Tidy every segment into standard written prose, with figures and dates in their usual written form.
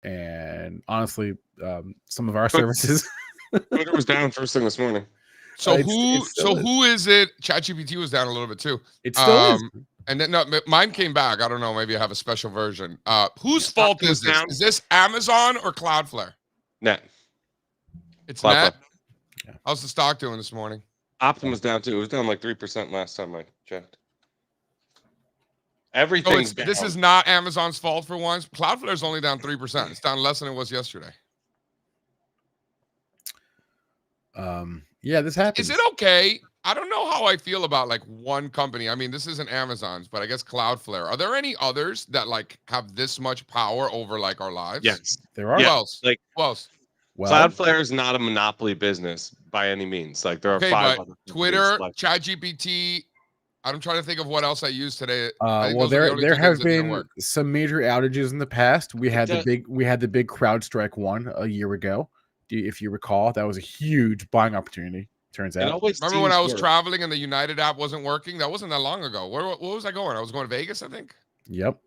and honestly, some of our services. Twitter was down first thing this morning. So It's who is it? ChatGPT was down a little bit too. It still is. And then no, mine came back. I don't know. Maybe I have a special version. Whose fault is this? Is this Amazon or Cloudflare? Net. It's Cloudflare. Net. Yeah. How's the stock doing this morning? Optum was down too. It was down like 3% last time I checked. Everything's down. This is not Amazon's fault for once. Cloudflare's only down 3%. It's down less than it was yesterday. Yeah, this happens. Is it okay? I don't know how I feel about like one company. I mean, this isn't Amazon's, but I guess Cloudflare. Are there any others that like have this much power over like our lives? Yes, there are. Who else? Like who else? Well, Cloudflare is not a monopoly business by any means. Like there are 5 other Twitter, like ChatGPT. I'm trying to think of what else I used today. Well, there have been some major outages in the past. We had the big CrowdStrike one a year ago. If you recall, that was a huge buying opportunity. Turns out. Remember when I was traveling and the United app wasn't working? That wasn't that long ago. Where was I going? I was going to Vegas, I think. Yep.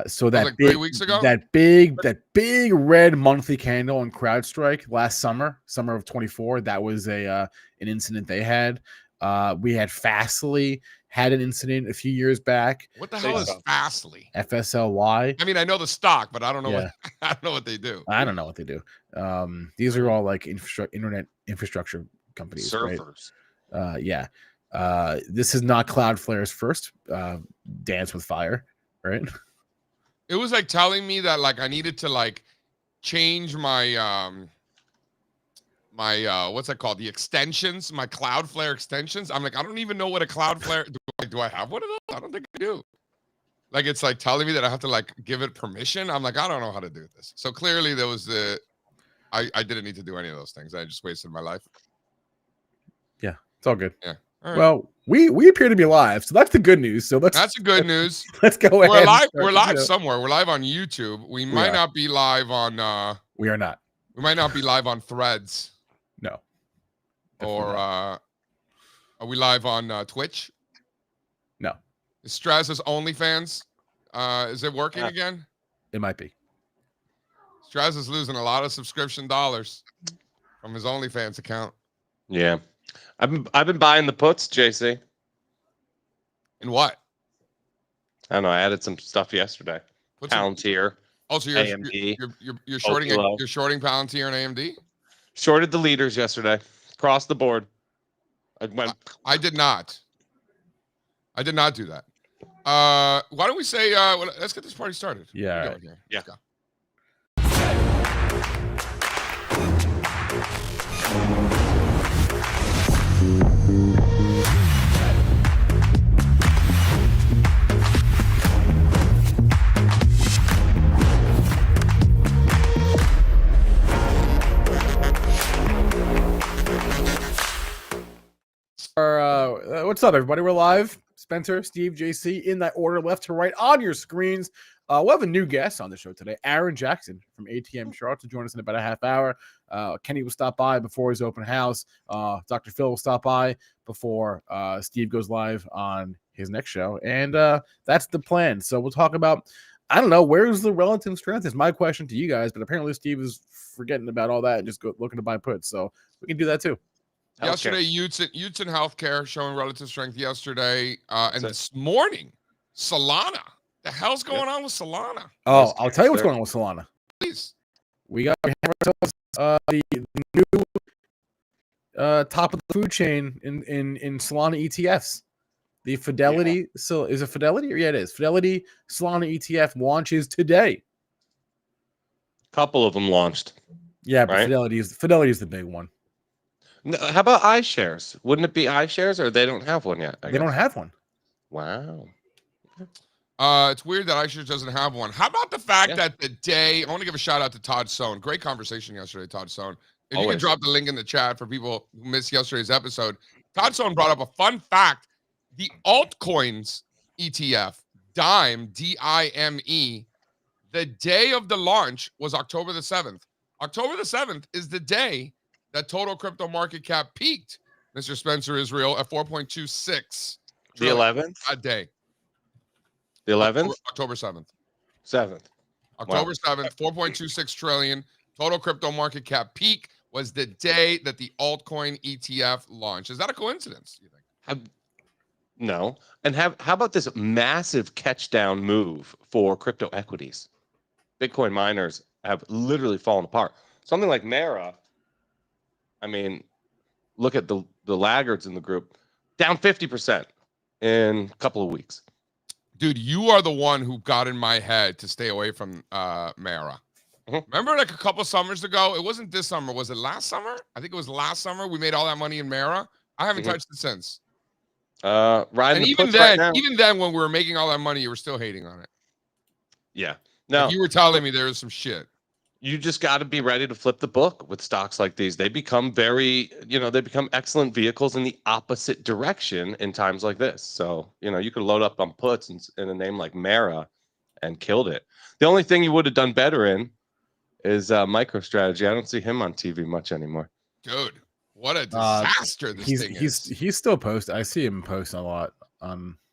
So that like 3 weeks ago. That big red monthly candle on CrowdStrike last summer of 24. That was an incident they had. We had Fastly had an incident a few years back. What the hell is Fastly? FSLY. I mean, I know the stock, but I don't know what I don't know what they do. I don't know what they do. These are all like internet infrastructure companies. Servers. Right? This is not Cloudflare's first dance with fire, right? It was like telling me that like I needed to like change my what's that called? The extensions, my Cloudflare extensions. I'm like, I don't even know what a Cloudflare do I have one of those? I don't think I do. Like it's like telling me that I have to like give it permission. I'm like, I don't know how to do this. So clearly there was I didn't need to do any of those things. I just wasted my life. Yeah, it's all good. Yeah. All right. Well, we appear to be live, so that's the good news. So that's the good news. Let's go ahead. We're live somewhere. We're live on YouTube. We might not be live on we are not. We might not be live on Threads. No. Or are we live on Twitch? No. Is Strazza's OnlyFans? Is it working again? It might be. Strazza's losing a lot of subscription dollars from his OnlyFans account. Yeah. I've been buying the puts, JC. In what? I don't know. I added some stuff yesterday. Palantir. Oh, so you're shorting you're shorting Palantir and AMD? Shorted the leaders yesterday. Across the board. I did not. I did not do that. Why don't we say let's get this party started. Yeah. Yeah. Let's go. What's up, everybody? We're live. Spencer, Steve, JC, in that order, left to right on your screens. We'll have a new guest on the show today, Aaron Jackson from ATM Charlotte, to join us in about a half hour. Kenny will stop by before his open house. Dr. Phil will stop by before Steve goes live on his next show. And that's the plan. So we'll talk about, I don't know, where's the relative strength is my question to you guys, but apparently Steve is forgetting about all that and just looking to buy puts. So we can do that too. Yesterday, Utes and Healthcare showing relative strength yesterday. And this morning, Solana. The hell's going on with Solana? Oh, I'll tell you what's going on with Solana. Please. We have ourselves the new top of the food chain in Solana ETFs. The Fidelity, so is it Fidelity? Yeah, it is. Fidelity Solana ETF launches today. Couple of them launched. Yeah, but Fidelity is the big one. No, how about iShares? Wouldn't it be iShares, or they don't have one yet? They don't have one. Wow. It's weird that iShares doesn't have one. How about the fact that the day, I want to give a shout out to Todd Sohn. Great conversation yesterday, Todd Sohn. If you can drop the link in the chat for people who missed yesterday's episode, Todd Sohn brought up a fun fact. The altcoins ETF, DIME, D-I-M-E, the day of the launch was October the 7th. October the 7th is the day that total crypto market cap peaked, Mr. Spencer Israel, at 4.26. The 11th? A day. The 11th? October 7th. 7th. October 7th, 4.26 trillion. Total crypto market cap peak was the day that the altcoin ETF launched. Is that a coincidence, you think? No. And how about this massive catch down move for crypto equities? Bitcoin miners have literally fallen apart. Something like Mara, I mean, look at the laggards in the group, down 50% in a couple of weeks. Dude, you are the one who got in my head to stay away from Mara. Remember, like a couple summers ago, it wasn't this summer. Was it last summer? I think it was last summer. We made all that money in Mara. I haven't touched it since. Riding and the even puts then, right now. even then, when we were making all that money, you were still hating on it. Yeah. No, like you were telling me there was some shit. You just got to be ready to flip the book with stocks like these. They become they become excellent vehicles in the opposite direction in times like this. So, you could load up on puts in a name like Mara and killed it. The only thing you would have done better in is MicroStrategy. I don't see him on TV much anymore. Dude, what a disaster this thing is. He's still posting. I see him post a lot.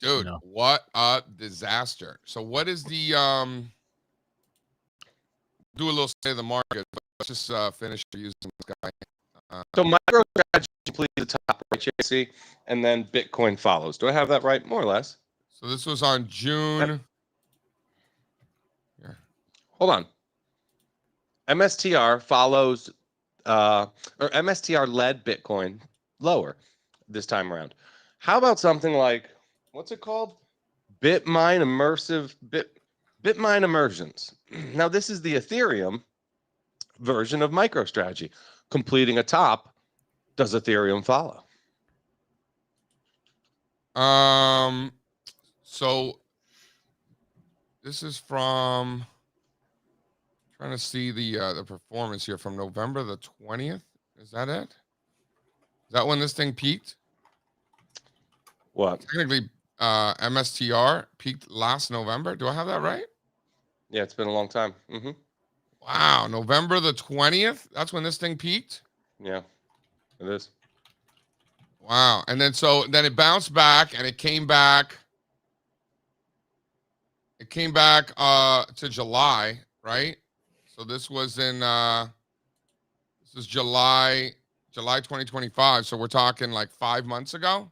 Dude, what a disaster. So what is the do a little state of the market, but let's just finish using this guy. So MicroStrategy completes the top right, JC, and then Bitcoin follows. Do I have that right? More or less. So this was on June. Yeah. Hold on. MSTR follows, or MSTR led Bitcoin lower this time around. How about something like, what's it called? Bitmine Immersions. Now, this is the Ethereum version of MicroStrategy. Completing a top, does Ethereum follow? So this is from trying to see the performance here from November the 20th. Is that it? Is that when this thing peaked? What? Technically, MSTR peaked last November. Do I have that right? Yeah, it's been a long time. Wow, November the 20th. That's when this thing peaked. Yeah, it is. Wow, and then it bounced back and it came back. It came back to July, right? So this was in this is July 2025. So we're talking like 5 months ago.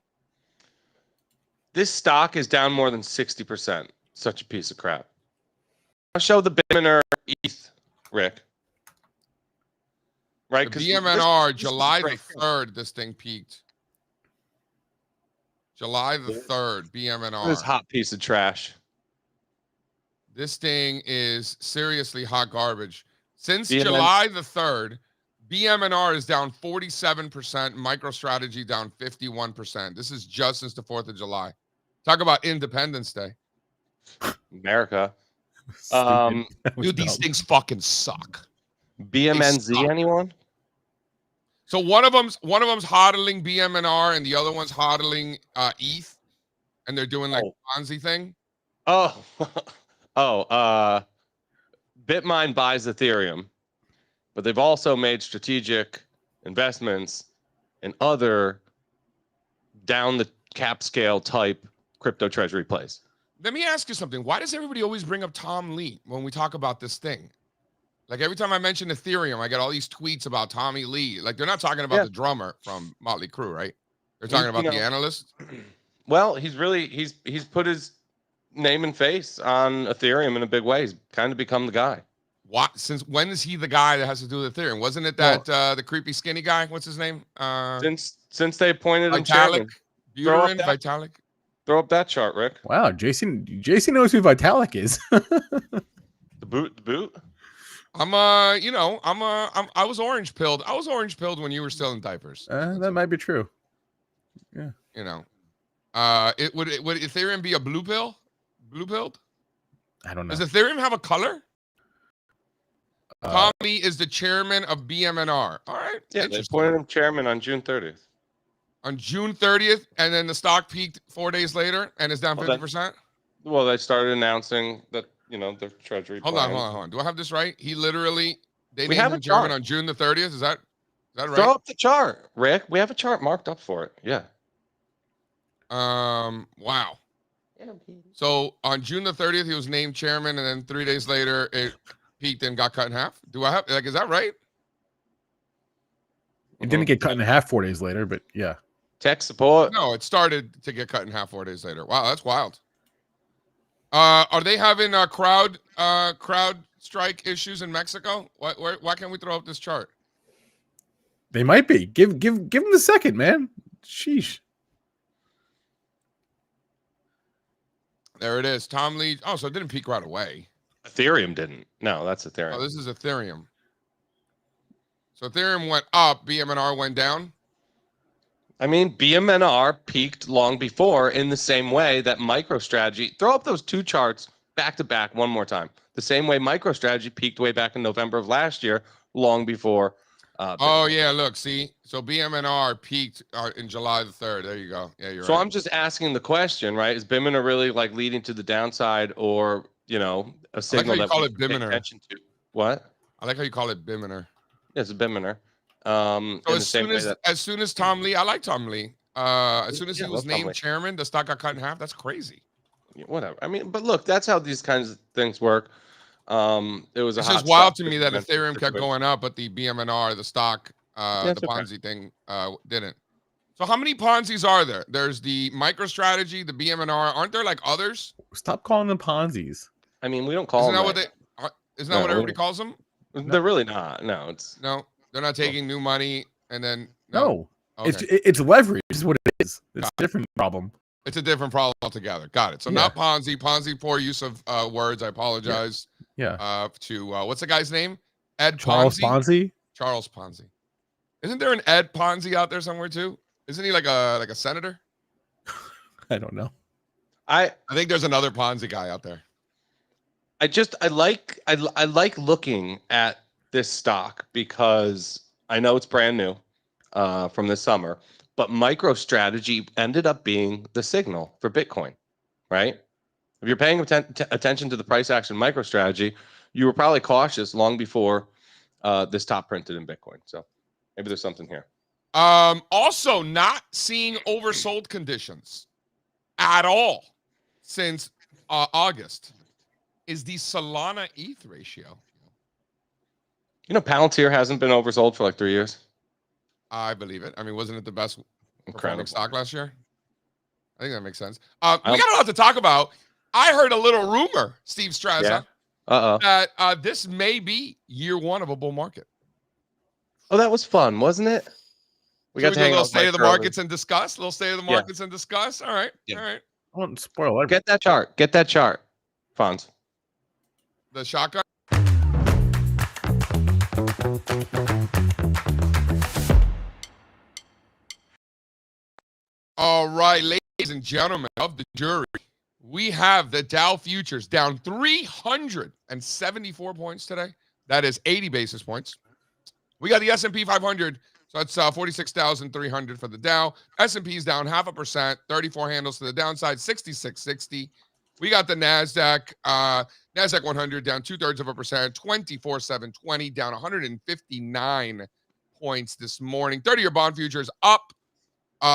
This stock is down more than 60%. Such a piece of crap. I'll show the BMNR ETH, Rick. Right? The BMNR, July the 3rd, this thing peaked. July the 3rd, BMNR. This hot piece of trash. This thing is seriously hot garbage. Since July the 3rd, BMNR is down 47%, MicroStrategy down 51%. This is just since the 4th of July. Talk about Independence Day. America. Dude, these things fucking suck. BMNZ, anyone? So one of them's hodling BMNR and the other one's hodling ETH, and they're doing like Ponzi thing. Bitmine buys Ethereum, but they've also made strategic investments in other down the cap scale type crypto treasury plays. Let me ask you something. Why does everybody always bring up Tom Lee when we talk about this thing? Like every time I mention Ethereum, I get all these tweets about Tommy Lee. Like they're not talking about the drummer from Motley Crue, right? They're talking about the analyst. Well, he's put his name and face on Ethereum in a big way. He's kind of become the guy. What? Since when is he the guy that has to do with Ethereum? Wasn't it that the creepy skinny guy? What's his name? Since they appointed him chairman. Vitalik. Throw up that chart, Rick. Wow, JC knows who Vitalik is. The boot. I was orange pilled. I was orange pilled when you were still in diapers. That might be true. Yeah. Would Ethereum be a blue pill? Blue pilled? I don't know. Does Ethereum have a color? Tommy is the chairman of BMNR. All right. Yeah, they appointed him chairman on June 30th. On June 30th, and then the stock peaked 4 days later and is down 50%? Well, they started announcing that, the treasury. Hold on. Do I have this right? They named him chairman on June the 30th. Is that right? Throw up the chart, Rick. We have a chart marked up for it. Yeah. Wow. So on June the 30th, he was named chairman, and then 3 days later, it peaked and got cut in half. Do I have is that right? It didn't get cut in half 4 days later, but yeah. Tech support. No, it started to get cut in half 4 days later. Wow, that's wild. Are they having crowd strike issues in Mexico? Why can't we throw up this chart? They might be. Give them the second, man. Sheesh. There it is. Tom Lee. Oh, so it didn't peak right away. Ethereum didn't. No, that's Ethereum. Oh, this is Ethereum. So Ethereum went up, BMNR went down. I mean, BMNR peaked long before in the same way that MicroStrategy. Throw up those two charts back to back one more time. The same way MicroStrategy peaked way back in November of last year, long before. Oh yeah, look, see. So BMNR peaked in July the 3rd. There you go. Yeah, you're right. So I'm just asking the question, right? Is BMNR really like leading to the downside, or a signal that we pay attention to? What? I like how you call it BMNR. Yeah, it's a BMNR. So as soon as Tom Lee, I like Tom Lee. As soon as he was named chairman, the stock got cut in half. That's crazy. Yeah, whatever. I mean, but look, that's how these kinds of things work. It's just wild to me that Ethereum kept going up, but the BMNR, the stock, the Ponzi thing, didn't. So how many Ponzi's are there? There's the MicroStrategy, the BMNR. Aren't there like others? Stop calling them Ponzi's. I mean, we don't call them. Isn't that what everybody calls them? They're really not. No, they're not taking new money and then no. Okay. It's leverage is what it is. It's a different problem. It's a different problem altogether. Got it. So not Ponzi. Ponzi, poor use of words. I apologize. Yeah. To what's the guy's name? Ed Charles Ponzi. Charles Ponzi. Isn't there an Ed Ponzi out there somewhere too? Isn't he like a senator? I don't know. I think there's another Ponzi guy out there. I like looking at this stock because I know it's brand new from this summer, but MicroStrategy ended up being the signal for Bitcoin, right? If you're paying attention to the price action MicroStrategy, you were probably cautious long before this top printed in Bitcoin. So maybe there's something here. Also not seeing oversold conditions at all since August is the Solana ETH ratio. Palantir hasn't been oversold for like 3 years. I believe it. I mean, wasn't it the best incredible stock last year? I think that makes sense. We got a lot to talk about. I heard a little rumor, Steve Strazza, that this may be year one of a bull market. Oh, that was fun, wasn't it? We got to hang a little state of the markets and discuss. A little state of the markets and discuss. All right. Yeah. All right. I won't spoil everything. Get that chart. Fonz. The shotgun. All right, ladies and gentlemen of the jury, we have the Dow futures down 374 points today. That is 80 basis points. We got the S&P 500, so that's 46,300 for the Dow. S&P is down 0.5%, 34 handles to the downside, 66.60. We got the NASDAQ, NASDAQ 100 down 0.2%, 24,720, down 159 points this morning. 30-year bond futures up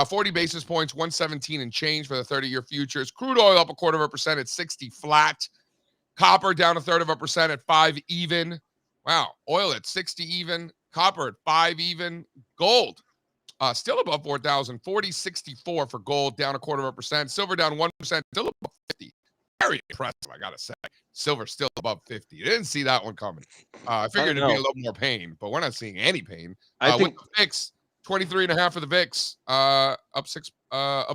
40 basis points, 117 and change for the 30-year futures. Crude oil up 0.25% at 60 flat. Copper down 0.33% at 5 even. Wow, oil at 60 even. Copper at 5 even. Gold still above 4,000, 40.64 for gold, down 0.25%. Silver down 1%, still above 50. Very impressive, I gotta say. Silver still above 50. You didn't see that one coming. I figured it'd be a little more pain, but we're not seeing any pain. I think with the VIX, 23.5 for the VIX, up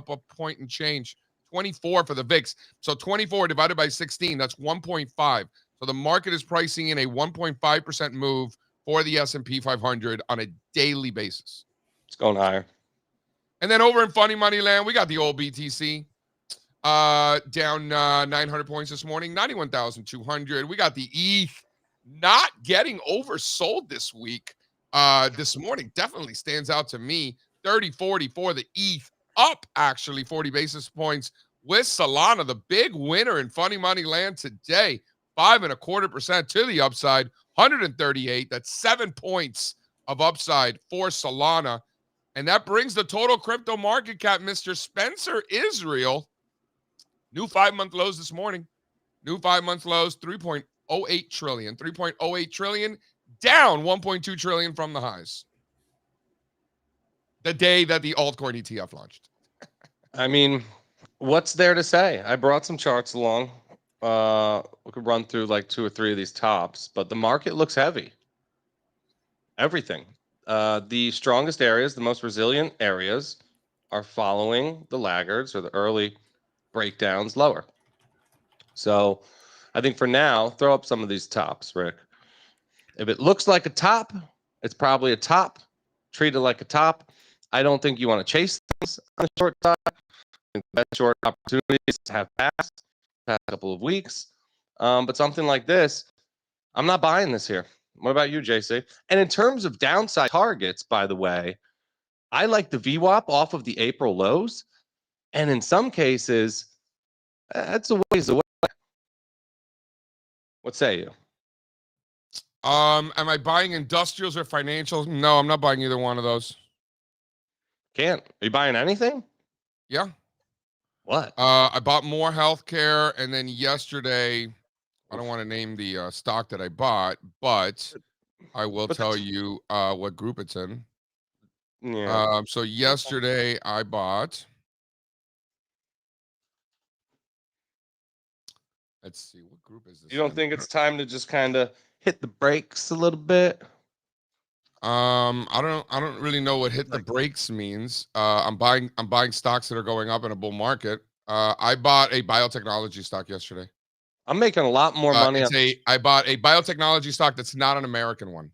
a point and change. 24 for the VIX. So 24 divided by 16, that's 1.5. So the market is pricing in a 1.5% move for the S&P 500 on a daily basis. It's going higher. And then over in funny money land, we got the old BTC down 900 points this morning, 91,200. We got the ETH not getting oversold this week. This morning definitely stands out to me. 30.40 for the ETH, up actually 40 basis points with Solana, the big winner in funny money land today. 5.25% to the upside, 138. That's 7 points of upside for Solana. And that brings the total crypto market cap, Mr. Spencer Israel, New 5-month lows this morning. New 5-month lows, 3.08 trillion. 3.08 trillion, down 1.2 trillion from the highs. The day that the altcoin ETF launched. I mean, what's there to say? I brought some charts along. We could run through like 2 or 3 of these tops, but the market looks heavy. Everything. The strongest areas, the most resilient areas, are following the laggards or the early breakdowns lower. So I think for now, throw up some of these tops, Rick. If it looks like a top, it's probably a top. Treat it like a top. I don't think you want to chase things on the short side. I think the best short opportunities have passed past couple of weeks. But something like this, I'm not buying this here. What about you, JC? And in terms of downside targets, by the way, I like the VWAP off of the April lows. And in some cases, that's a ways away. What say you? Am I buying industrials or financials? No, I'm not buying either one of those. Can't. Are you buying anything? Yeah. What? I bought more healthcare, and then yesterday, I don't want to name the stock that I bought, but I will tell you what group it's in. Yeah. So yesterday I bought. Let's see, what group is this? You don't think it's time to just kind of hit the brakes a little bit? I don't really know what hit the brakes means. I'm buying stocks that are going up in a bull market. I bought a biotechnology stock yesterday. I'm making a lot more money. I bought a biotechnology stock that's not an American one.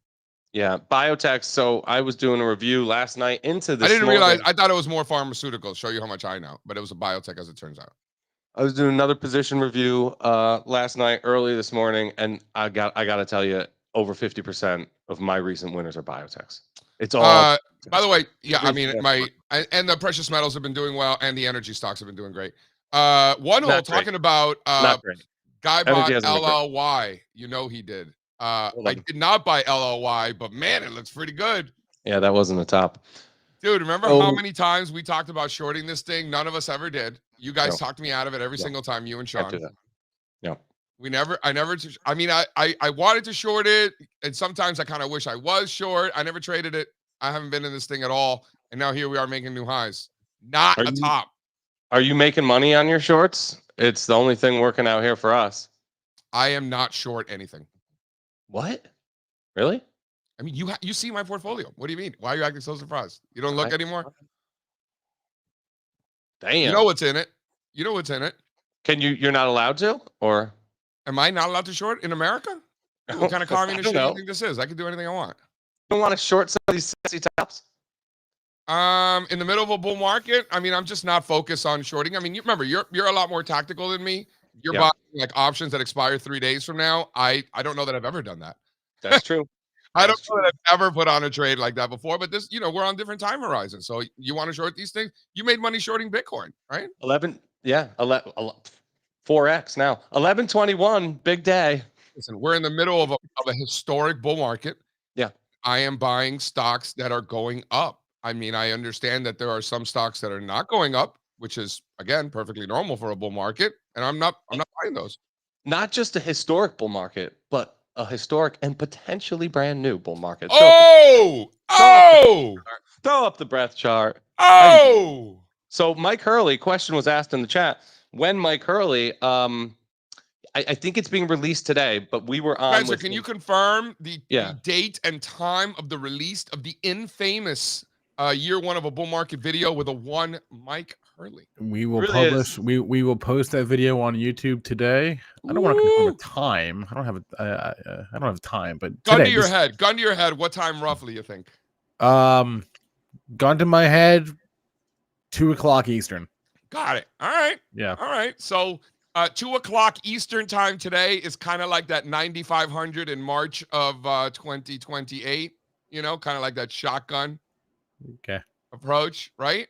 Yeah, biotech. So I was doing a review last night into this. I didn't realize. I thought it was more pharmaceuticals. Show you how much I know, but it was a biotech, as it turns out. I was doing another position review last night, early this morning, and I got to tell you, over 50% of my recent winners are biotechs. It's all. By the way, yeah, I mean and the precious metals have been doing well, and the energy stocks have been doing great. One hole talking about not great. Guy bought LLY. You know he did. I did not buy LLY, but man, it looks pretty good. Yeah, that wasn't the top. Dude, remember how many times we talked about shorting this thing? None of us ever did. You guys talked me out of it every single time, you and Sean. Yeah. I mean, I wanted to short it, and sometimes I kind of wish I was short. I never traded it. I haven't been in this thing at all. And now here we are making new highs. Not a top. Are you making money on your shorts? It's the only thing working out here for us. I am not short anything. What? Really? I mean, you see my portfolio. What do you mean? Why are you acting so surprised? You don't look anymore? Damn. You know what's in it. You know what's in it. You're not allowed to? Or am I not allowed to short in America? What kind of communist shit do you think this is? I can do anything I want. You don't want to short some of these sexy tops? In the middle of a bull market, I mean, I'm just not focused on shorting. I mean, remember, you're a lot more tactical than me. You're buying like options that expire 3 days from now. I don't know that I've ever done that. That's true. I don't know that I've ever put on a trade like that before, but this, we're on different time horizons. So you want to short these things? You made money shorting Bitcoin, right? 4x now. 1121, big day. Listen, we're in the middle of a historic bull market. Yeah. I am buying stocks that are going up. I mean, I understand that there are some stocks that are not going up, which is, again, perfectly normal for a bull market, and I'm not buying those. Not just a historic bull market, but a historic and potentially brand new bull market. Throw up the breath chart. So Mike Hurley, question was asked in the chat. When Mike Hurley, I think it's being released today, but we were on. Spencer, can you confirm the date and time of the release of the infamous year one of a bull market video with a one Mike Hurley? We will publish. We will post that video on YouTube today. I don't want to confirm a time. I don't have time, but gun to your head. What time roughly you think? Gun to my head. 2:00 Eastern. Got it. All right. Yeah. All right. So 2:00 Eastern time today is kind of like that 9,500 in March of 2028. Kind of like that shotgun approach, right?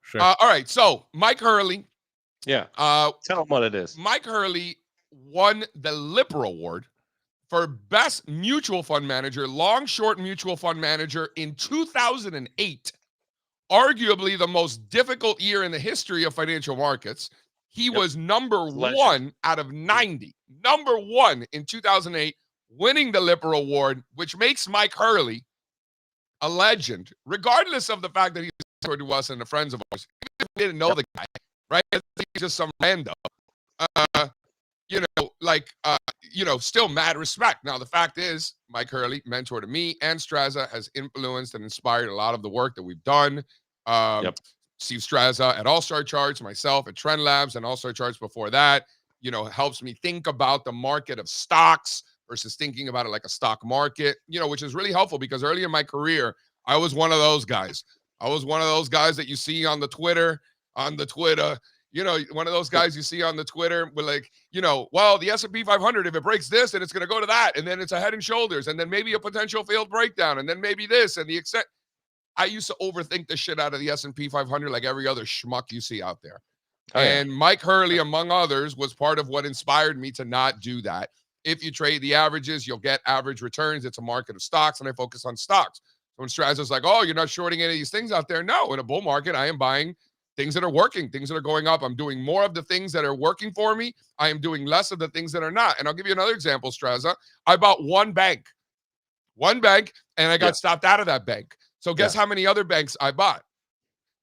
Sure. All right. So Mike Hurley. Yeah. Tell him what it is. Mike Hurley won the Lipper Award for Best Mutual Fund Manager, long-short mutual fund manager in 2008. Arguably the most difficult year in the history of financial markets. He was number one out of 90. Number one in 2008, winning the Lipper Award, which makes Mike Hurley a legend, regardless of the fact that he's to us and the friends of ours. Even if we didn't know the guy, right? He's just some random. Still mad respect. Now, the fact is, Mike Hurley, mentor to me and Strazza, has influenced and inspired a lot of the work that we've done. Steve Strazza at All-Star Charts, myself at Trend Labs and All-Star Charts before that, helps me think about the market of stocks versus thinking about it like a stock market, which is really helpful because early in my career, I was one of those guys. I was one of those guys that you see on the Twitter, one of those guys you see on the Twitter with the S&P 500, if it breaks this, then it's going to go to that. And then it's a head and shoulders. And then maybe a potential failed breakdown. And then maybe this and the extent. I used to overthink the shit out of the S&P 500 like every other schmuck you see out there. And Mike Hurley, among others, was part of what inspired me to not do that. If you trade the averages, you'll get average returns. It's a market of stocks, and I focus on stocks. So when Strazza's like, oh, you're not shorting any of these things out there. No, in a bull market, I am buying things that are working, things that are going up. I'm doing more of the things that are working for me. I am doing less of the things that are not. And I'll give you another example, Strazza. I bought one bank, and I got stopped out of that bank. So guess how many other banks I bought?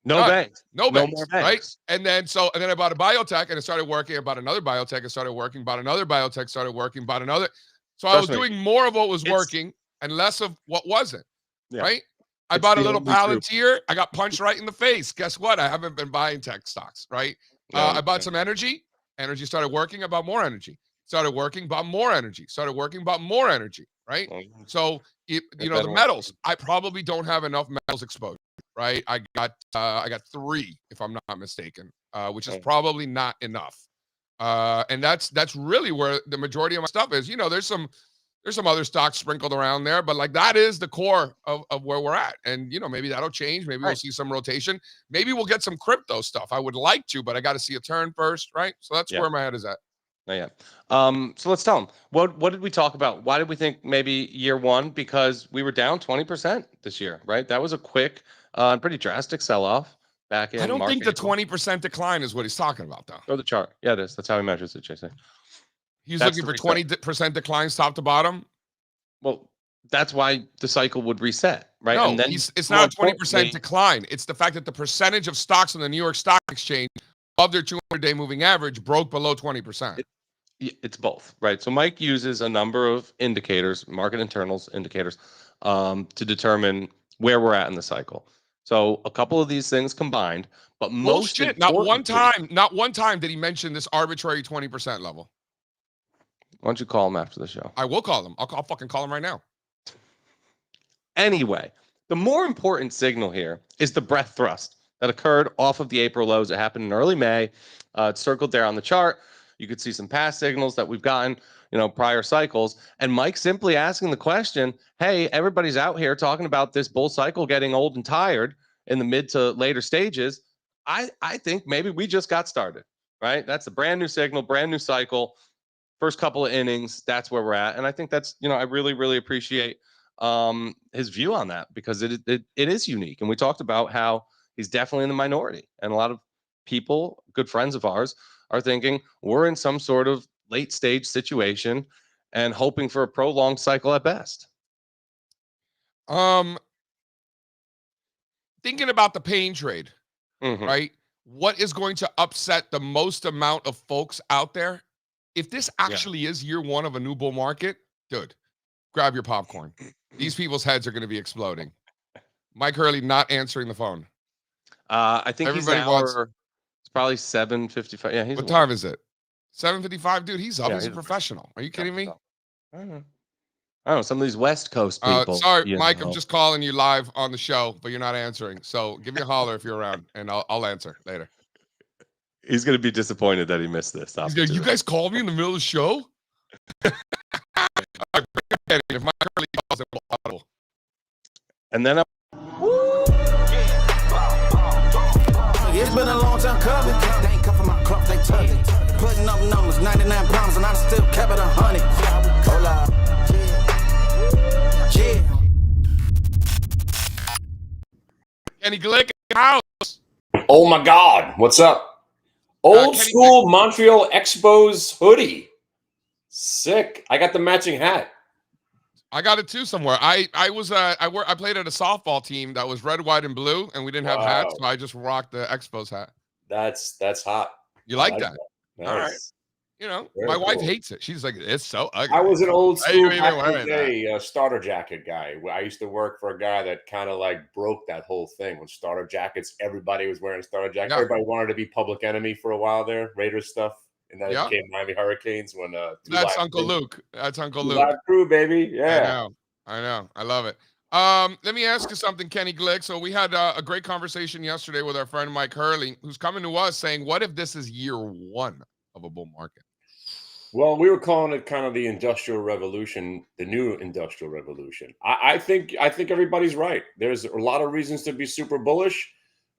No banks. No banks, right? And then I bought a biotech and it started working. I bought another biotech, it started working. Bought another biotech, started working. Bought another. So I was doing more of what was working and less of what wasn't, right? I bought a little Palantir. I got punched right in the face. Guess what? I haven't been buying tech stocks, right? I bought some energy. Energy started working. I bought more energy. Started working, bought more energy. Started working, bought more energy, right? So, the metals, I probably don't have enough metals exposure, right? I got 3, if I'm not mistaken, which is probably not enough. And that's really where the majority of my stuff is. There's some other stocks sprinkled around there, but that is the core of where we're at. And, maybe that'll change. Maybe we'll see some rotation. Maybe we'll get some crypto stuff. I would like to, but I got to see a turn first, right? So that's where my head is at. So let's tell them, what did we talk about? Why did we think maybe year one? Because we were down 20% this year, right? That was a quick, pretty drastic sell-off back in I don't March, think the 20% decline is what he's talking about, though. Show the chart. Yeah, it is. That's how he measures it, Jason. He's looking for 20% declines top to bottom. Well, that's why the cycle would reset, right? No, and then it's not a 20% decline. It's the fact that the percentage of stocks on the New York Stock Exchange above their 200-day moving average broke below 20%. It's both, right? So Mike uses a number of indicators, market internals indicators, to determine where we're at in the cycle. So a couple of these things combined, but most not one time did he mention this arbitrary 20% level. Why don't you call him after the show? I will call him. I'll fucking call him right now. Anyway, the more important signal here is the breadth thrust that occurred off of the April lows. It happened in early May. It's circled there on the chart. You could see some past signals that we've gotten, prior cycles. And Mike simply asking the question, hey, everybody's out here talking about this bull cycle getting old and tired in the mid to later stages. I think maybe we just got started, right? That's a brand new signal, brand new cycle. First couple of innings, that's where we're at. And I think that's, I really, really appreciate his view on that because it is unique. And we talked about how he's definitely in the minority. And a lot of people, good friends of ours, are thinking we're in some sort of late stage situation and hoping for a prolonged cycle at best. Thinking about the pain trade, right? What is going to upset the most amount of folks out there? If this actually is year one of a new bull market, dude, grab your popcorn. These people's heads are going to be exploding. Mike Hurley not answering the phone. I think everybody wants. It's probably 7:55. Yeah, what time is it? 7:55, dude. He's up. He's a professional. Are you kidding me? I don't know. Some of these West Coast people. Sorry, Mike. I'm just calling you live on the show, but you're not answering. So give me a holler if you're around, and I'll answer later. He's gonna be disappointed that he missed this. You guys called me in the middle of the show. If Mike Hurley calls, it will audible. And then. It's been a long time coming. They ain't cuffing my clock, they tuck it. Putting up numbers, 99 problems, and I still kept it 100. Hola. Yeah. Kenny Glick in the house. Oh my God, what's up? Old Kenny school Montreal Expos hoodie. Sick. I got the matching hat. I got it too somewhere. I played at a softball team that was red, white, and blue, and we didn't have hats, so I just rocked the Expos hat. That's hot. You like that? Nice. All right. You know, Very my wife cool. hates it. She's like, it's so ugly. I was an old Why are you school even back in wearing the day starter jacket guy. I used to work for a guy that kind of like broke that whole thing with starter jackets. Everybody was wearing starter jackets. Yeah. Everybody wanted to be Public Enemy for a while there, Raiders stuff. And then it Yeah. became Miami Hurricanes when That's Uncle Luke. That's Uncle Luke. Live Crew, baby. Yeah. I know. I love it. Let me ask you something, Kenny Glick. So we had a great conversation yesterday with our friend Mike Hurley, who's coming to us saying, what if this is year one of a bull market? Well, we were calling it kind of the industrial revolution, the new industrial revolution. I think everybody's right. There's a lot of reasons to be super bullish,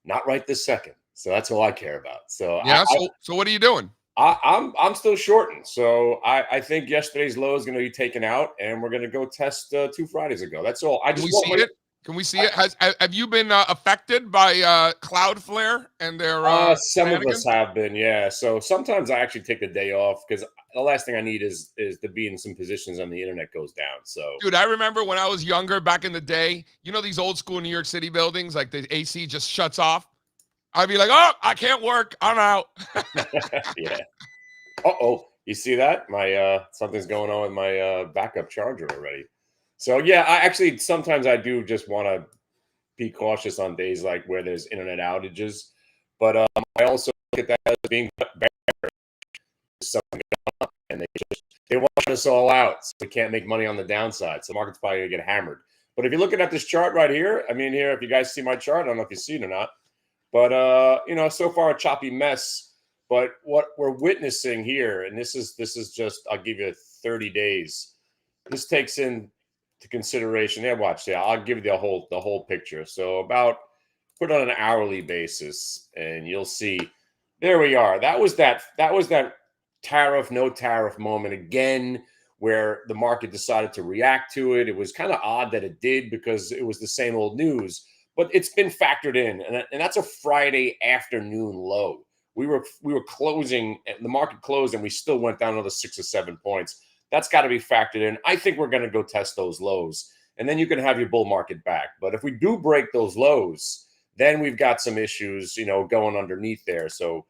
not right this second. So that's all I care about. So yeah. So what are you doing? I'm still shorting. So I think yesterday's low is going to be taken out, and we're going to go test 2 Fridays ago. That's all. Can we see it? Can we see it? Have you been affected by Cloudflare and their some of us have been, yeah. So sometimes I actually take the day off because the last thing I need is to be in some positions on the internet goes down. So, dude, I remember when I was younger back in the day, you know, these old school New York City buildings, like the AC just shuts off. I'd be like, oh, I can't work. I'm out. Yeah. Uh-oh. You see that? My something's going on with my backup charger already. So yeah, sometimes I do just want to be cautious on days like where there's internet outages, but I also look at that as being bearish. Something up, and they want us all out, so we can't make money on the downside. So the market's probably gonna get hammered. But if you're looking at this chart right here, I mean, here, if you guys see my chart, I don't know if you see it or not, but you know, so far a choppy mess. But what we're witnessing here, and this is just, I'll give you 30 days. This takes into consideration. Yeah, watch. Yeah, I'll give you the whole picture. So put on an hourly basis, and you'll see. There we are. That was that tariff, no tariff moment again, where the market decided to react to it. It was kind of odd that it did because it was the same old news, but it's been factored in, and that's a Friday afternoon low. We were closing, the market closed, and we still went down another 6 or 7 points. That's got to be factored in. I think we're going to go test those lows, and then you can have your bull market back. But if we do break those lows, then we've got some issues, you know, going underneath there. So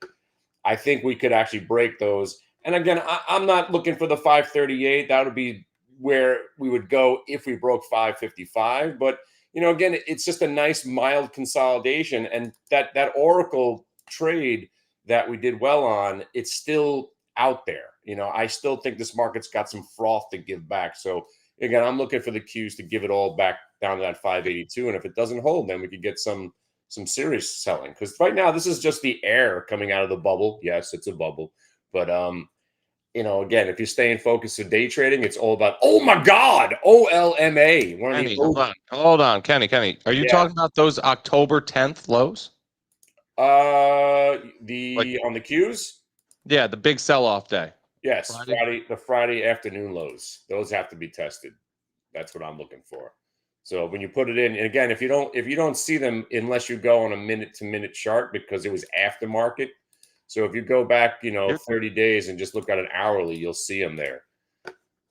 I think we could actually break those. And again, I'm not looking for the 538. That would be where we would go if we broke 555. But, you know, again, it's just a nice mild consolidation. And that Oracle trade that we did well on, it's still out there. You know, I still think this market's got some froth to give back. So again, I'm looking for the cues to give it all back down to that 582. And if it doesn't hold, then we could get some serious selling. Because right now, this is just the air coming out of the bubble. Yes, it's a bubble. But, you know, again, if you're staying focused on day trading, it's all about, oh my God, OLMA. Kenny, hold on, Kenny. Are you talking about those October 10th lows? On the cues? Yeah, the big sell-off day. Yes, the Friday afternoon lows. Those have to be tested. That's what I'm looking for. So when you put it in, and again, if you don't see them unless you go on a minute-to-minute chart because it was aftermarket. So if you go back, you know, 30 days and just look at an hourly, you'll see them there.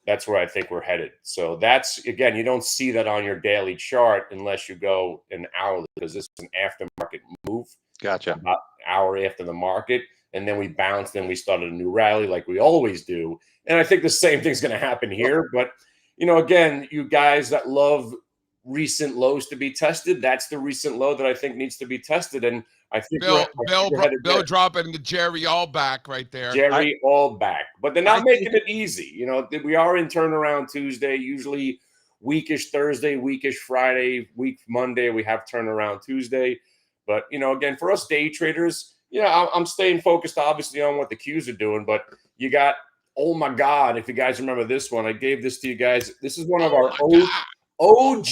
That's where I think we're headed. So that's, again, you don't see that on your daily chart unless you go an hourly because this is an aftermarket move. Gotcha. About an hour after the market. And then we bounced and we started a new rally like we always do. And I think the same thing's going to happen here. But, you know, again, you guys that love recent lows to be tested, that's the recent low that I think needs to be tested. And I think Bill dropping the Jerry Allback right there. Jerry Allback. But they're not making it easy. You know, we are in turnaround Tuesday, usually weakish Thursday, weakish Friday, weak Monday. We have turnaround Tuesday. But, you know, again, for us day traders, yeah, I'm staying focused, obviously, on what the Qs are doing. But you got, oh, my God, if you guys remember this one, I gave this to you guys. This is one of our OG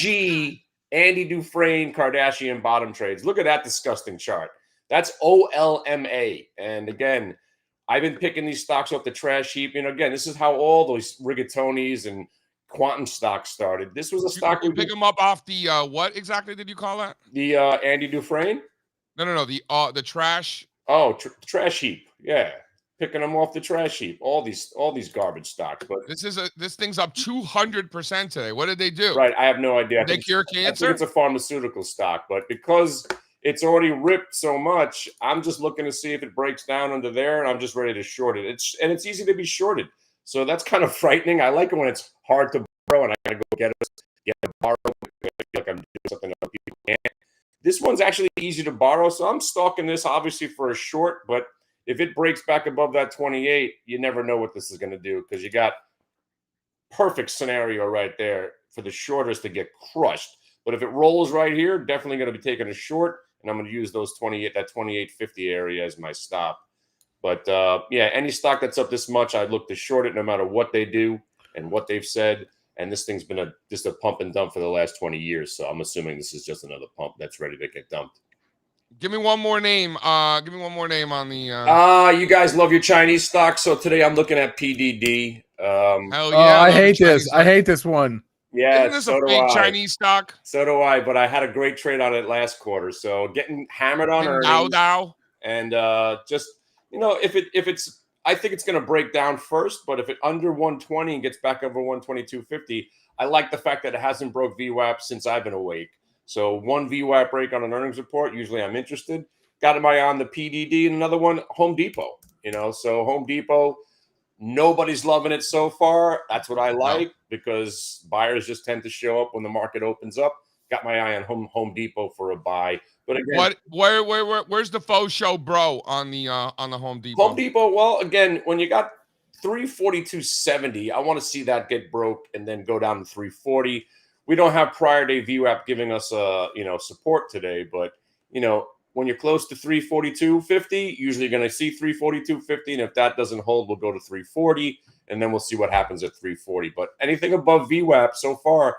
Andy Dufresne Kardashian bottom trades. Look at that disgusting chart. That's OLMA. And, again, I've been picking these stocks off the trash heap. You know, again, this is how all those rigatonis and quantum stocks started. This was a stock. You pick them up off the, what exactly did you call that? The Andy Dufresne? No. The trash Oh, trash heap. Yeah, picking them off the trash heap. All these garbage stocks. But this thing's up 200% today. What did they do? Right, I have no idea. Did they cure I cancer? think it's a pharmaceutical stock, but because it's already ripped so much, I'm just looking to see if it breaks down under there, and I'm just ready to short it. It's easy to be shorted, so that's kind of frightening. I like it when it's hard to borrow, and I gotta go get a borrow. I feel like I'm doing something that other people can't. This one's actually easy to borrow, so I'm stalking this obviously for a short. But if it breaks back above that 28, you never know what this is going to do because you got perfect scenario right there for the shorters to get crushed. But if it rolls right here, definitely going to be taking a short, and I'm going to use that 28.50 area as my stop. But yeah, any stock that's up this much, I'd look to short it no matter what they do and what they've said. And this thing's been just a pump and dump for the last 20 years. So I'm assuming this is just another pump that's ready to get dumped. Give me one more name. Give me one more name on the. You guys love your Chinese stocks. So today I'm looking at PDD. Hell yeah! I hate this. I hate this one. Yeah, isn't this a fake Chinese stock? So do I. But I had a great trade on it last quarter. So getting hammered on earnings. Dow. And just if it's. I think it's going to break down first, but if it under 120 and gets back over 122.50, I like the fact that it hasn't broke VWAP since I've been awake. So one VWAP break on an earnings report, usually I'm interested. Got my eye on the PDD, and another one, Home Depot. So Home Depot, nobody's loving it so far. That's what I like because buyers just tend to show up when the market opens up. Got my eye on Home Depot for a buy. But again, where's the faux show, bro, on the Home Depot? Home Depot. Well, again, when you got 342.70, I want to see that get broke and then go down to 340. We don't have prior day VWAP giving us support today, but when you're close to 342.50, usually you're going to see 342.50, and if that doesn't hold, we'll go to 340, and then we'll see what happens at 340. But anything above VWAP so far.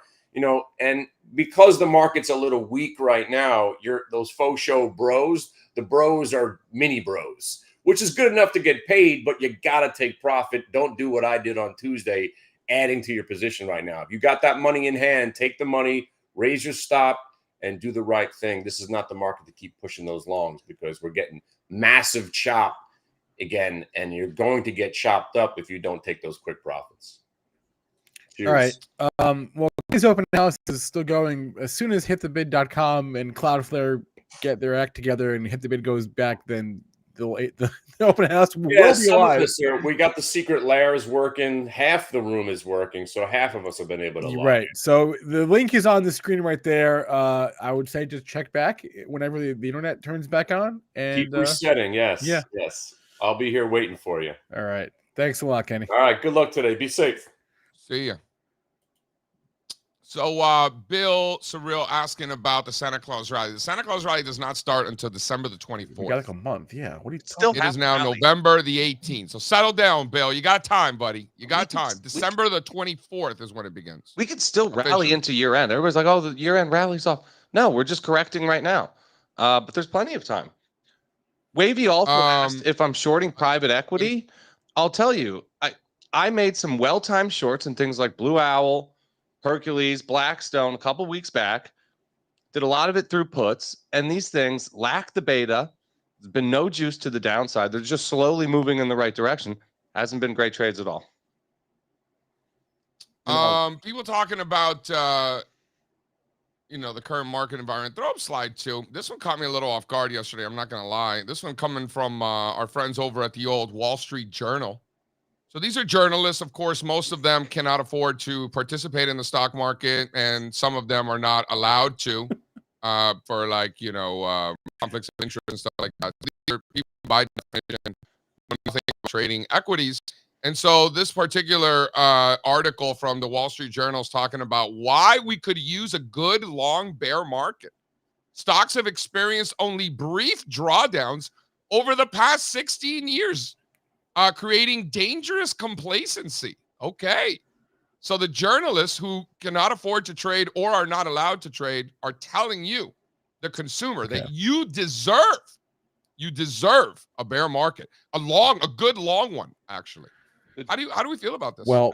And because the market's a little weak right now, those faux show bros, the bros are mini bros, which is good enough to get paid, but you got to take profit. Don't do what I did on Tuesday, adding to your position right now. If you got that money in hand, take the money, raise your stop, and do the right thing. This is not the market to keep pushing those longs because we're getting massive chop again, and you're going to get chopped up if you don't take those quick profits. Cheers. All right. Well, this open house is still going. As soon as hitthebid.com and Cloudflare get their act together and Hit the Bid goes back, then the open house will be live. We got the secret layers working. Half the room is working, so half of us have been able to log in. So the link is on the screen right there. I would say just check back whenever the internet turns back on. And keep resetting. Yes. Yeah. Yes. I'll be here waiting for you. All right. Thanks a lot, Kenny. All right. Good luck today. Be safe. See ya. So Bill Surreal asking about the Santa Claus rally. The Santa Claus rally does not start until December the 24th. We got like a month. Yeah. What are you still? It is now November the 18th. So settle down, Bill. You got time, buddy. You got time. December the 24th is when it begins. We could still rally into year end. Everybody's like, oh, the year end rally's off. No, we're just correcting right now. But there's plenty of time. Wavy also asked if I'm shorting private equity. I'll tell you, I made some well-timed shorts and things like Blue Owl, Hercules, Blackstone a couple weeks back. Did a lot of it through puts, and these things lack the beta. There's been no juice to the downside. They're just slowly moving in the right direction. Hasn't been great trades at all. People talking about the current market environment. Throw up slide 2. This one caught me a little off guard yesterday. I'm not gonna lie. This one coming from our friends over at the old Wall Street Journal. So these are journalists, of course. Most of them cannot afford to participate in the stock market, and some of them are not allowed to for conflicts of interest and stuff like that. These are people by definition trading equities. And so this particular article from the Wall Street Journal is talking about why we could use a good long bear market. Stocks have experienced only brief drawdowns over the past 16 years. Creating dangerous complacency. Okay. So the journalists who cannot afford to trade or are not allowed to trade are telling you, the consumer, that you deserve a bear market, a good long one, actually. How do we feel about this? Well,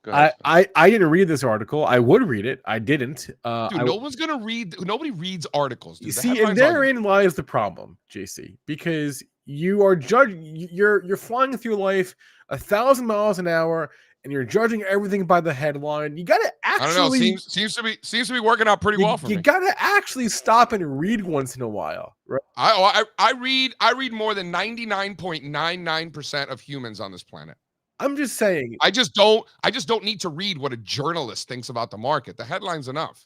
Go ahead. I didn't read this article. I would read it. I didn't. Dude, no one's gonna read. Nobody reads articles. Dude. See, and therein lies the problem, JC, because you are you're flying through life 1,000 miles an hour, and you're judging everything by the headline. You gotta actually. I don't know. Seems to be working out pretty well for me. You gotta actually stop and read once in a while, right? I read more than 99.99% of humans on this planet. I'm just saying. I just don't need to read what a journalist thinks about the market. The headline's enough.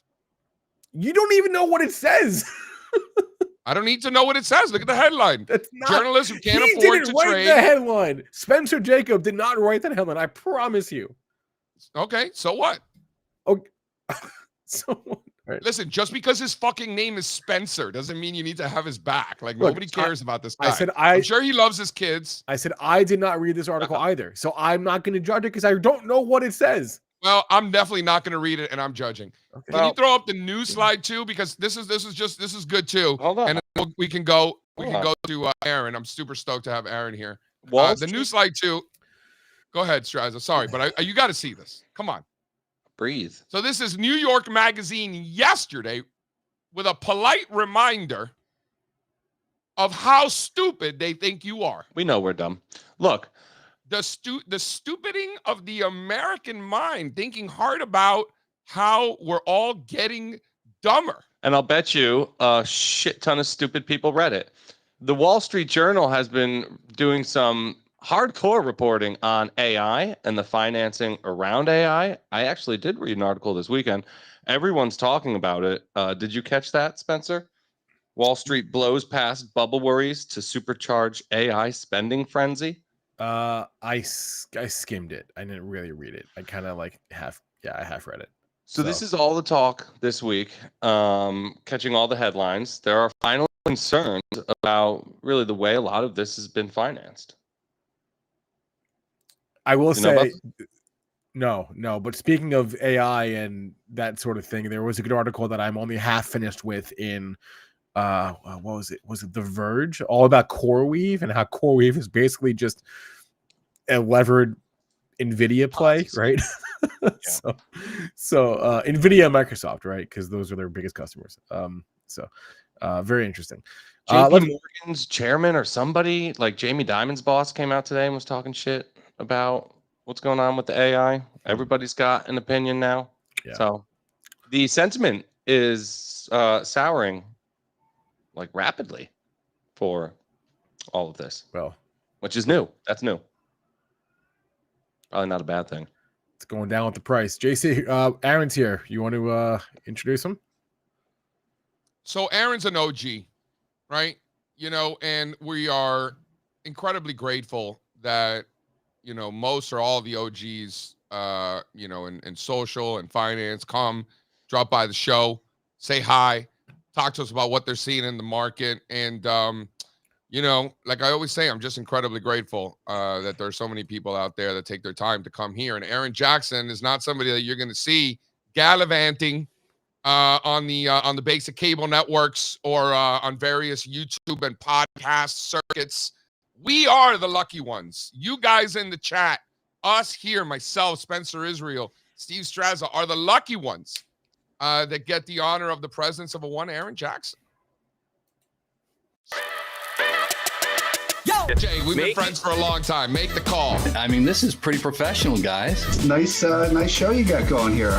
You don't even know what it says. I don't need to know what it says. Look at the headline. That's not, journalists who can't he afford didn't to write trade. The headline. Spencer Jacob did not write that headline. I promise you. Okay, so what? Okay. So what? Right. Listen, just because his fucking name is Spencer doesn't mean you need to have his back. Like, nobody cares about this guy. I'm sure he loves his kids. I said I did not read this article either, so I'm not going to judge it because I don't know what it says. Well, I'm definitely not going to read it, and I'm judging. Okay. Can you throw up the news slide too? Because this is good too. Hold on. And then we can go to Aaron. I'm super stoked to have Aaron here. The news slide too. Go ahead, Strazza. Sorry, but you got to see this. Come on. Breathe. So this is New York Magazine yesterday with a polite reminder of how stupid they think you are. We know we're dumb. Look. The stupiding of the American mind, thinking hard about how we're all getting dumber. And I'll bet you a shit ton of stupid people read it. The Wall Street Journal has been doing some hardcore reporting on AI and the financing around AI. I actually did read an article this weekend. Everyone's talking about it. Did you catch that, Spencer? Wall Street blows past bubble worries to supercharge AI spending frenzy. I skimmed it. I didn't really read it. I kind of I half read it. So this is all the talk this week. Catching all the headlines. There are final concerns about really the way a lot of this has been financed. I will say no, but speaking of AI and that sort of thing, there was a good article that I'm only half finished with in what was it? Was it The Verge? All about CoreWeave and how CoreWeave is basically just a levered NVIDIA play, right? Yeah. so NVIDIA and Microsoft, right? Because those are their biggest customers. Very interesting. JP Morgan's chairman or somebody like Jamie Dimon's boss came out today and was talking shit about what's going on with the AI. Everybody's got an opinion now. Yeah. So the sentiment is souring rapidly for all of this. Well, which is new. That's new. Probably not a bad thing. It's going down with the price. JC, Aaron's here. You want to introduce him? So Aaron's an OG, right? And we are incredibly grateful that, most or all of the OGs, in social and finance come, drop by the show, say hi, talk to us about what they're seeing in the market. And, like I always say, I'm just incredibly grateful that there are so many people out there that take their time to come here. And Aaron Jackson is not somebody that you're going to see gallivanting on the basic cable networks or on various YouTube and podcast circuits. We are the lucky ones. You guys in the chat, us here, myself, Spencer Israel, Steve Strazza, are the lucky ones that get the honor of the presence of a one Aaron Jackson. Yo, Jay, we've been friends for a long time. Make the call. I mean, this is pretty professional, guys. Nice show you got going here.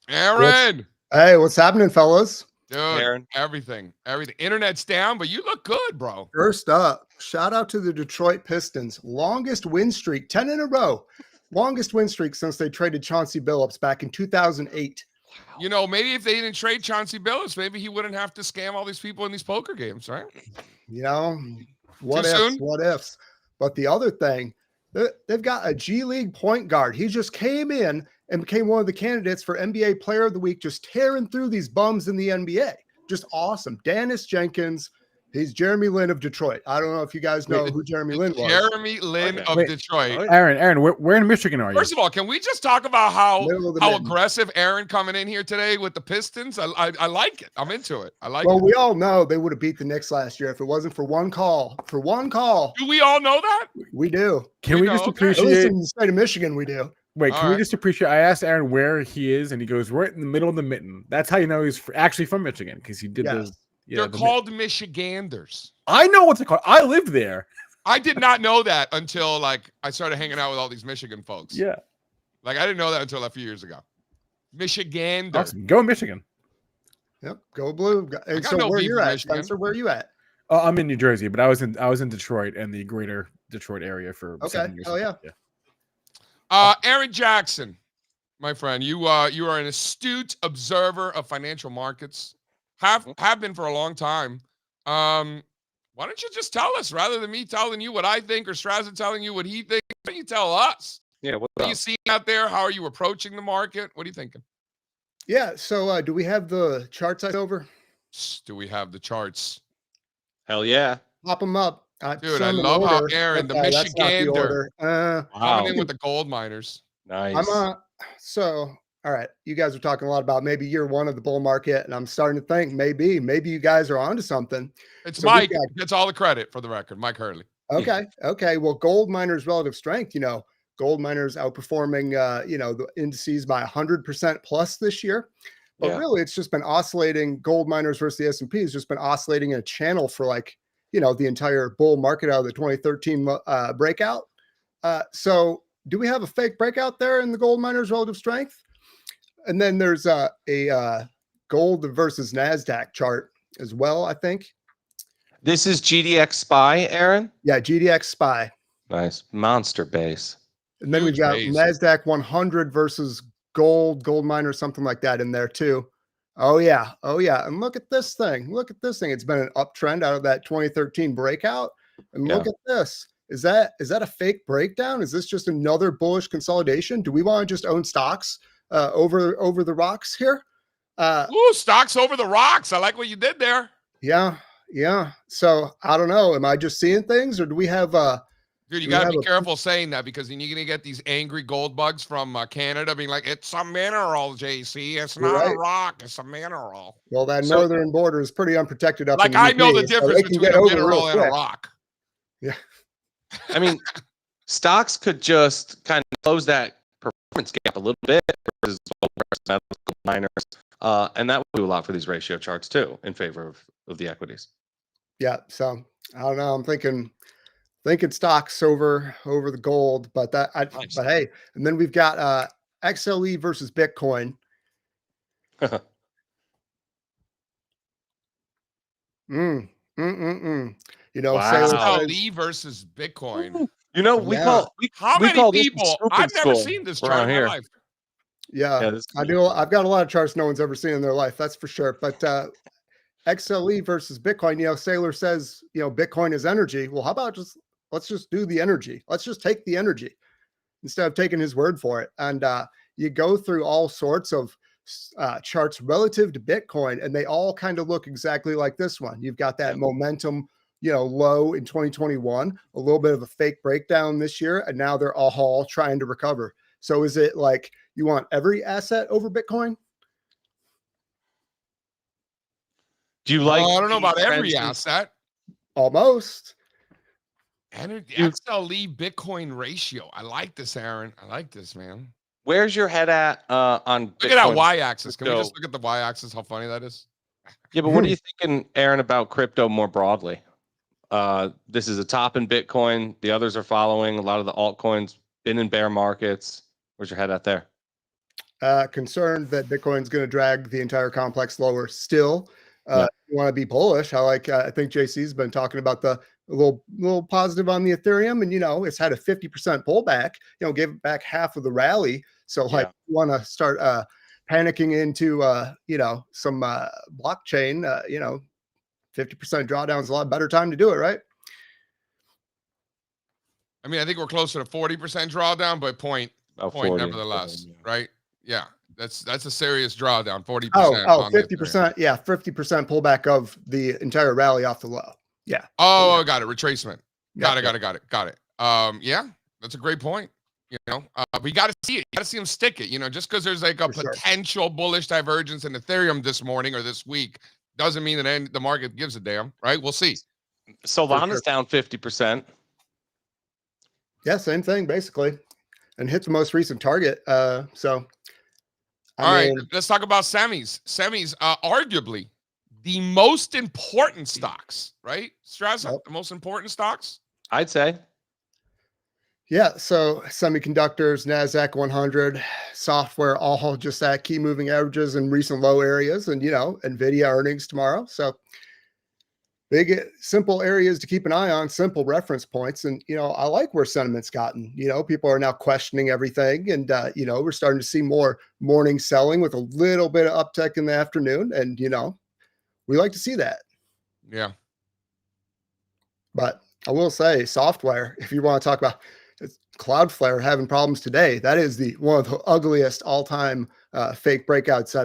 Aaron. Hey, what's happening, fellas? Dude, Aaron. Everything. Internet's down, but you look good, bro. First up, shout out to the Detroit Pistons. Longest win streak, 10 in a row. Longest win streak since they traded Chauncey Billups back in 2008. Maybe if they didn't trade Chauncey Billups, maybe he wouldn't have to scam all these people in these poker games, right? What ifs. But the other thing, they've got a G League point guard. He just came in and became one of the candidates for NBA Player of the Week, just tearing through these bums in the NBA. Just awesome. Dennis Jenkins, He's Jeremy Lin of Detroit. I don't know if you guys know who Jeremy Lin was. Jeremy Lin of Detroit. Aaron, where in Michigan are you? First of all, can we just talk about how Middle aggressive Aaron coming in here today with the Pistons? I like it. I'm into it. I like it. Well, we all know they would have beat the Knicks last year if it wasn't for one call. For one call. Do we all know that? We do. Can we just appreciate? At least in the state of Michigan, we do. Wait, can we just appreciate? I asked Aaron where he is, and he goes right in the middle of the mitten. That's how you know he's actually from Michigan because he did those. Yeah, they're called Michiganders. I know what they're called. I lived there. I did not know that until like I started hanging out with all these Michigan folks. Yeah. Like I didn't know that until a few years ago. Michigander. Awesome. Go Michigan. Yep. Go blue. And so where you're at, Spencer? Where are you at? I'm in New Jersey, but I was in Detroit and the greater Detroit area for 7 years. Oh yeah. Aaron Jackson, my friend, you are an astute observer of financial markets. Have been for a long time. Why don't you just tell us rather than me telling you what I think or Strazza telling you what he thinks? Why don't you tell us? Yeah. What are you seeing out there? How are you approaching the market? What are you thinking? Yeah. So do we have the charts over? Do we have the charts? Hell yeah. Pop them up. Dude, I love how Aaron, the Michigander, coming in with the gold miners. Nice. So, all right, you guys are talking a lot about maybe year one of the bull market, and I'm starting to think maybe you guys are onto something. It's Mike. Gets all the credit for the record. Mike Hurley. Okay. Well, gold miners' relative strength, gold miners outperforming, the indices by 100% plus this year. But really, it's just been oscillating. Gold miners versus the S&P has just been oscillating in a channel for the entire bull market out of the 2013 breakout. So do we have a fake breakout there in the gold miners relative strength? And then there's a gold versus NASDAQ chart as well, I think. This is GDX SPY, Aaron? Yeah, GDX SPY. Nice. Monster base. And then we've got NASDAQ 100 versus gold miner, something like that in there too. Oh yeah. And look at this thing. It's been an uptrend out of that 2013 breakout. And look at this. Is that a fake breakdown? Is this just another bullish consolidation? Do we want to just own stocks over the rocks here? Stocks over the rocks. I like what you did there. Yeah. So I don't know. Am I just seeing things, or do we have Dude, you got to be careful saying that because then you're going to get these angry gold bugs from Canada being like, it's a mineral, JC. It's not a rock. It's a mineral. Well, that northern border is pretty unprotected up in the I know the difference between a mineral and a rock. Yeah. I mean, stocks could just kind of close that performance gap a little bit versus miners. And that would do a lot for these ratio charts too in favor of the equities. Yeah. So I don't know. I'm thinking stocks over the gold, but hey, and then we've got XLE versus Bitcoin. XLE versus Bitcoin. How many people? I've never seen this chart in my life. Yeah, I do. I've got a lot of charts no one's ever seen in their life. That's for sure. But XLE versus Bitcoin, Saylor says, Bitcoin is energy. Well, how about let's just do the energy. Let's just take the energy instead of taking his word for it. And you go through all sorts of charts relative to Bitcoin, and they all kind of look exactly like this one. You've got that momentum, low in 2021, a little bit of a fake breakdown this year, and now they're all trying to recover. So is it like you want every asset over Bitcoin? Do you like? I don't know about every asset. Almost. Energy, XLE Bitcoin ratio. I like this, Aaron. I like this, man. Where's your head at on Bitcoin? Look at that y-axis. Can we just look at the y-axis? How funny that is. Yeah, but what are you thinking, Aaron, about crypto more broadly? This is a top in Bitcoin. The others are following. A lot of the altcoins been in bear markets. Where's your head at there? Concerned that Bitcoin's going to drag the entire complex lower. Still, you want to be bullish. I think JC's been talking about the little positive on the Ethereum, and it's had a 50% pullback. Gave it back half of the rally. So you want to start panicking into some blockchain. 50% drawdown is a lot better time to do it, right? I mean, I think we're closer to 40% drawdown, but point nevertheless, right? Yeah, that's a serious drawdown. 40%. 50%. Yeah, 50% pullback of the entire rally off the low. Yeah. Oh, Yeah. I got it. Retracement. Got it. Yeah, that's a great point. We got to see it. You got to see them stick it. Just because there's like a potential bullish divergence in Ethereum this morning or this week doesn't mean that the market gives a damn, right? We'll see. Solana's down 50%. Yeah, same thing basically, and hit the most recent target. So, all right, let's talk about semis. Semis, arguably the most important stocks, right? Strazza, the most important stocks? I'd say. Yeah, so semiconductors, NASDAQ 100, software, all just at key moving averages and recent low areas. And, NVIDIA earnings tomorrow. So big, simple areas to keep an eye on, simple reference points. And, I like where sentiment's gotten. People are now questioning everything. And, we're starting to see more morning selling with a little bit of uptick in the afternoon. And, we like to see that. Yeah. But I will say software, if you want to talk about Cloudflare having problems today, that is one of the ugliest all-time fake breakouts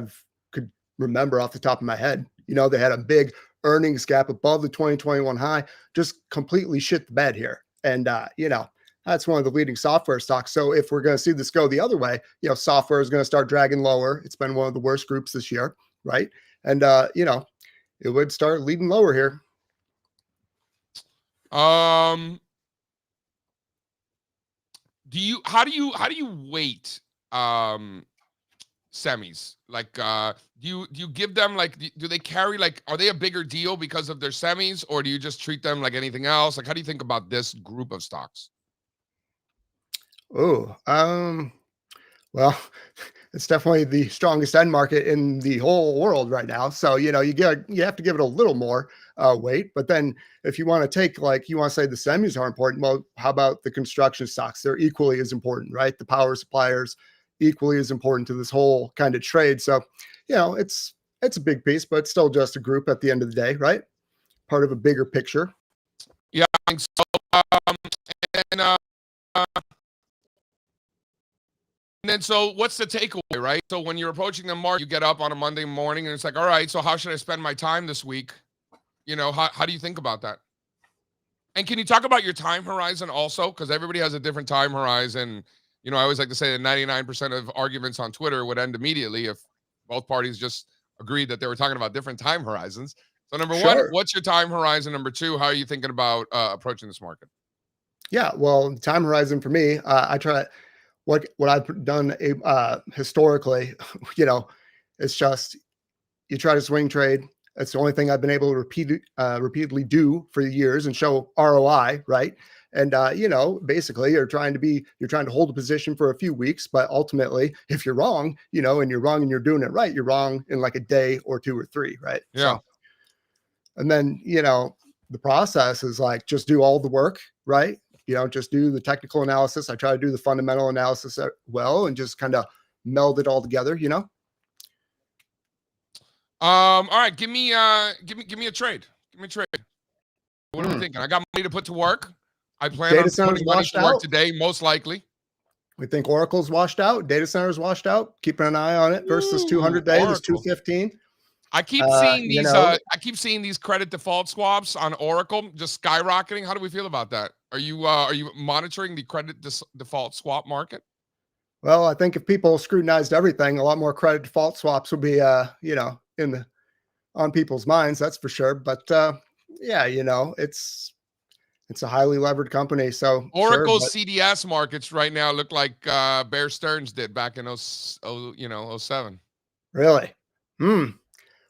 could remember off the top of my head. They had a big earnings gap above the 2021 high, just completely shit the bed here. And, that's one of the leading software stocks. So if we're going to see this go the other way, software is going to start dragging lower. It's been one of the worst groups this year, right? And, it would start leading lower here. How do you weight semis? Like do you give them do they carry are they a bigger deal because of their semis, or do you just treat them like anything else? How do you think about this group of stocks? Oh, well, it's definitely the strongest end market in the whole world right now. So, you have to give it a little more weight. But then if you want to take, you want to say the semis are important, well, how about the construction stocks? They're equally as important, right? The power suppliers equally as important to this whole kind of trade. So, it's a big piece, but it's still just a group at the end of the day, right? Part of a bigger picture. Yeah, I think so. And then, so what's the takeaway, right? So when you're approaching the market, you get up on a Monday morning and it's like, all right, so how should I spend my time this week? How do you think about that? And can you talk about your time horizon also? Because everybody has a different time horizon. I always like to say that 99% of arguments on Twitter would end immediately if both parties just agreed that they were talking about different time horizons. So number one, what's your time horizon? Number two, how are you thinking about approaching this market? Yeah, well, time horizon for me, I try what I've done historically, it's just you try to swing trade. That's the only thing I've been able to repeatedly do for years and show ROI, right? And basically you're trying to hold a position for a few weeks, but ultimately, if you're wrong, and you're wrong and you're doing it right, you're wrong in like a day or two or three, right? Yeah. So, and then the process is just do all the work, right? Just do the technical analysis. I try to do the fundamental analysis well and just kind of meld it all together, All right, give me a trade. Give me a trade. What are we thinking? I got money to put to work. I plan on putting money to work today, most likely. We think Oracle's washed out. Data center's washed out. Keeping an eye on it versus 200 days is 215. I keep seeing these. I keep seeing these credit default swaps on Oracle just skyrocketing. How do we feel about that? Are you monitoring the credit default swap market? Well, I think if people scrutinized everything, a lot more credit default swaps would be, on people's minds. That's for sure. But yeah, it's a highly levered company. So Oracle's CDS markets right now look like Bear Stearns did back in 07. Really?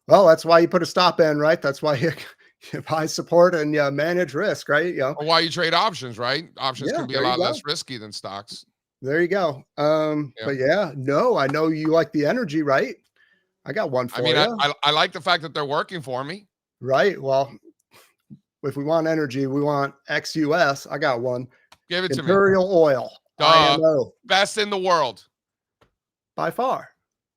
Well, that's why you put a stop in, right? That's why you buy support and manage risk, right? Or why you trade options, right? Options can be a lot less risky than stocks. There you go. But yeah, no, I know you like the energy, right? I got one for you. I like the fact that they're working for me. Right. Well, if we want energy, we want XUS. I got one. Give it to me. Imperial Oil. IMO. Best in the world. By far.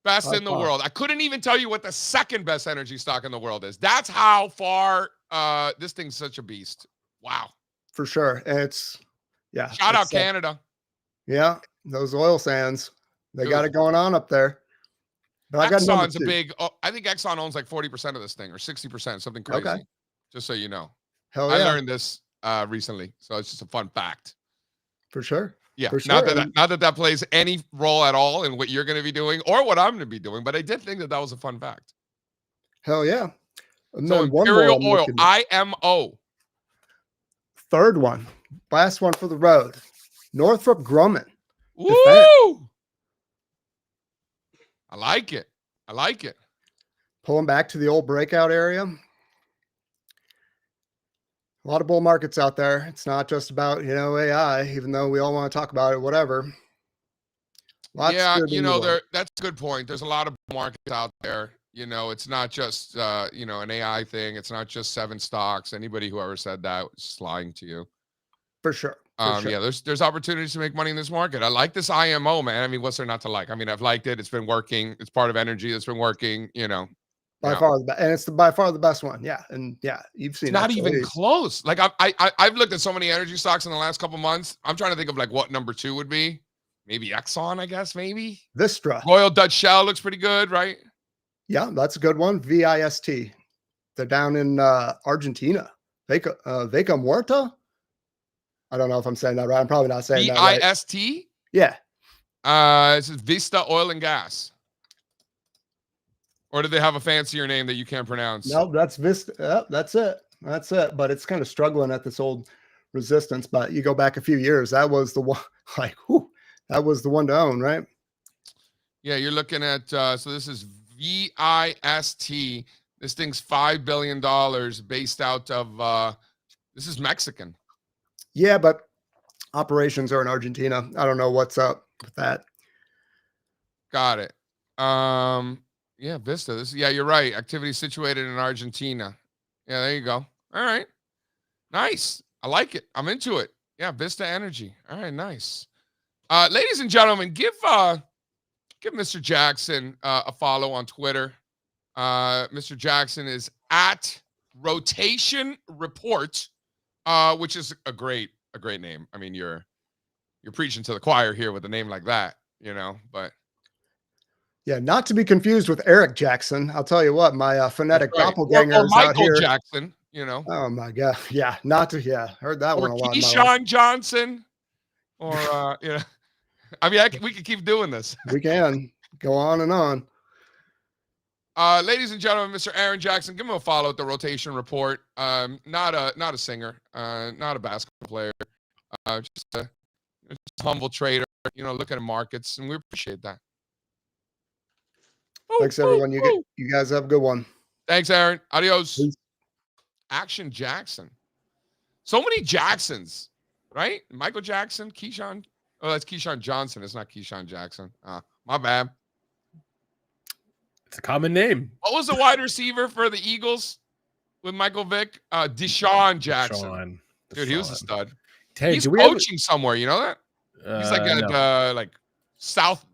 Best in the world. I couldn't even tell you what the second best energy stock in the world is. That's how far this thing's such a beast. Wow. For sure. And shout out Canada. Yeah. Those oil sands. They got it going on up there. But Exxon's I think Exxon owns like 40% of this thing or 60%, something crazy. Okay. Just so you know. Hell I yeah, learned this recently, so it's just a fun fact. for sure. Yeah, For not sure. that plays any role at all in what you're going to be doing or what I'm going to be doing, but I did think that was a fun fact. Hell yeah. And So then one more Imperial I'm Oil, looking at. IMO. Third one, last one for the road. Northrop Grumman. Woo! Defense. I like it. I like it. Pulling back to the old breakout area. A lot of bull markets out there. It's not just about, AI, even though we all want to talk about it, whatever. Yeah, that's a good point. There's a lot of markets out there. It's not just, an AI thing. It's not just 7 stocks. Anybody who ever said that was lying to you. For sure. Yeah, there's opportunities to make money in this market. I like this IMO, man. I mean, what's there not to like? I mean, I've liked it. It's been working. It's part of energy that's been working, By far the best, and it's by far the best one. Yeah, and yeah, you've seen. It's not even close. Like I've looked at so many energy stocks in the last couple months. I'm trying to think of like what number 2 would be. Maybe Exxon, I guess. Maybe Vistra. Royal Dutch Shell looks pretty good, right? Yeah, that's a good one. VIST. They're down in Argentina. Vaca Muerta. I don't know if I'm saying that right. I'm probably not saying that right. VIST? Yeah. It says Vista Oil and Gas. Or do they have a fancier name that you can't pronounce? No, that's Vista. Yep, that's it. That's it. But it's kind of struggling at this old resistance. But you go back a few years, that was the one. Like, whew, that was the one to own, right? Yeah, you're looking at. So this is VIST. This thing's $5 billion based out of. This is Mexican. Yeah, but operations are in Argentina. I don't know what's up with that. Got it. Yeah, Vista. You're right. Activity situated in Argentina. Yeah, there you go. All right. Nice. I like it. I'm into it. Yeah, Vista Energy. All right, nice. Ladies and gentlemen, give Mr. Jackson a follow on Twitter. Mr. Jackson is at Rotation Report. Which is a great name. I mean, you're preaching to the choir here with a name like that, but yeah, not to be confused with Eric Jackson. I'll tell you what, my phonetic doppelganger or is Michael out here. Jackson, Oh my god, yeah, heard that one a lot. Keyshawn Johnson, or I mean, we could keep doing this. We can go on and on. Ladies and gentlemen, Mr. Aaron Jackson, give him a follow at the Rotation Report. Not a singer, not a basketball player, just a humble trader. Looking at markets, and we appreciate that. Thanks, everyone. You guys have a good one. Thanks, Aaron. Adios. Peace. Action Jackson. So many Jacksons, right? Michael Jackson, Keyshawn. Oh, that's Keyshawn Johnson. It's not Keyshawn Jackson. My bad. It's a common name. What was the wide receiver for the Eagles with Michael Vick? Deshaun Jackson. Dude, he was a stud. Hey, he's coaching somewhere. You know that? He's like at no. like South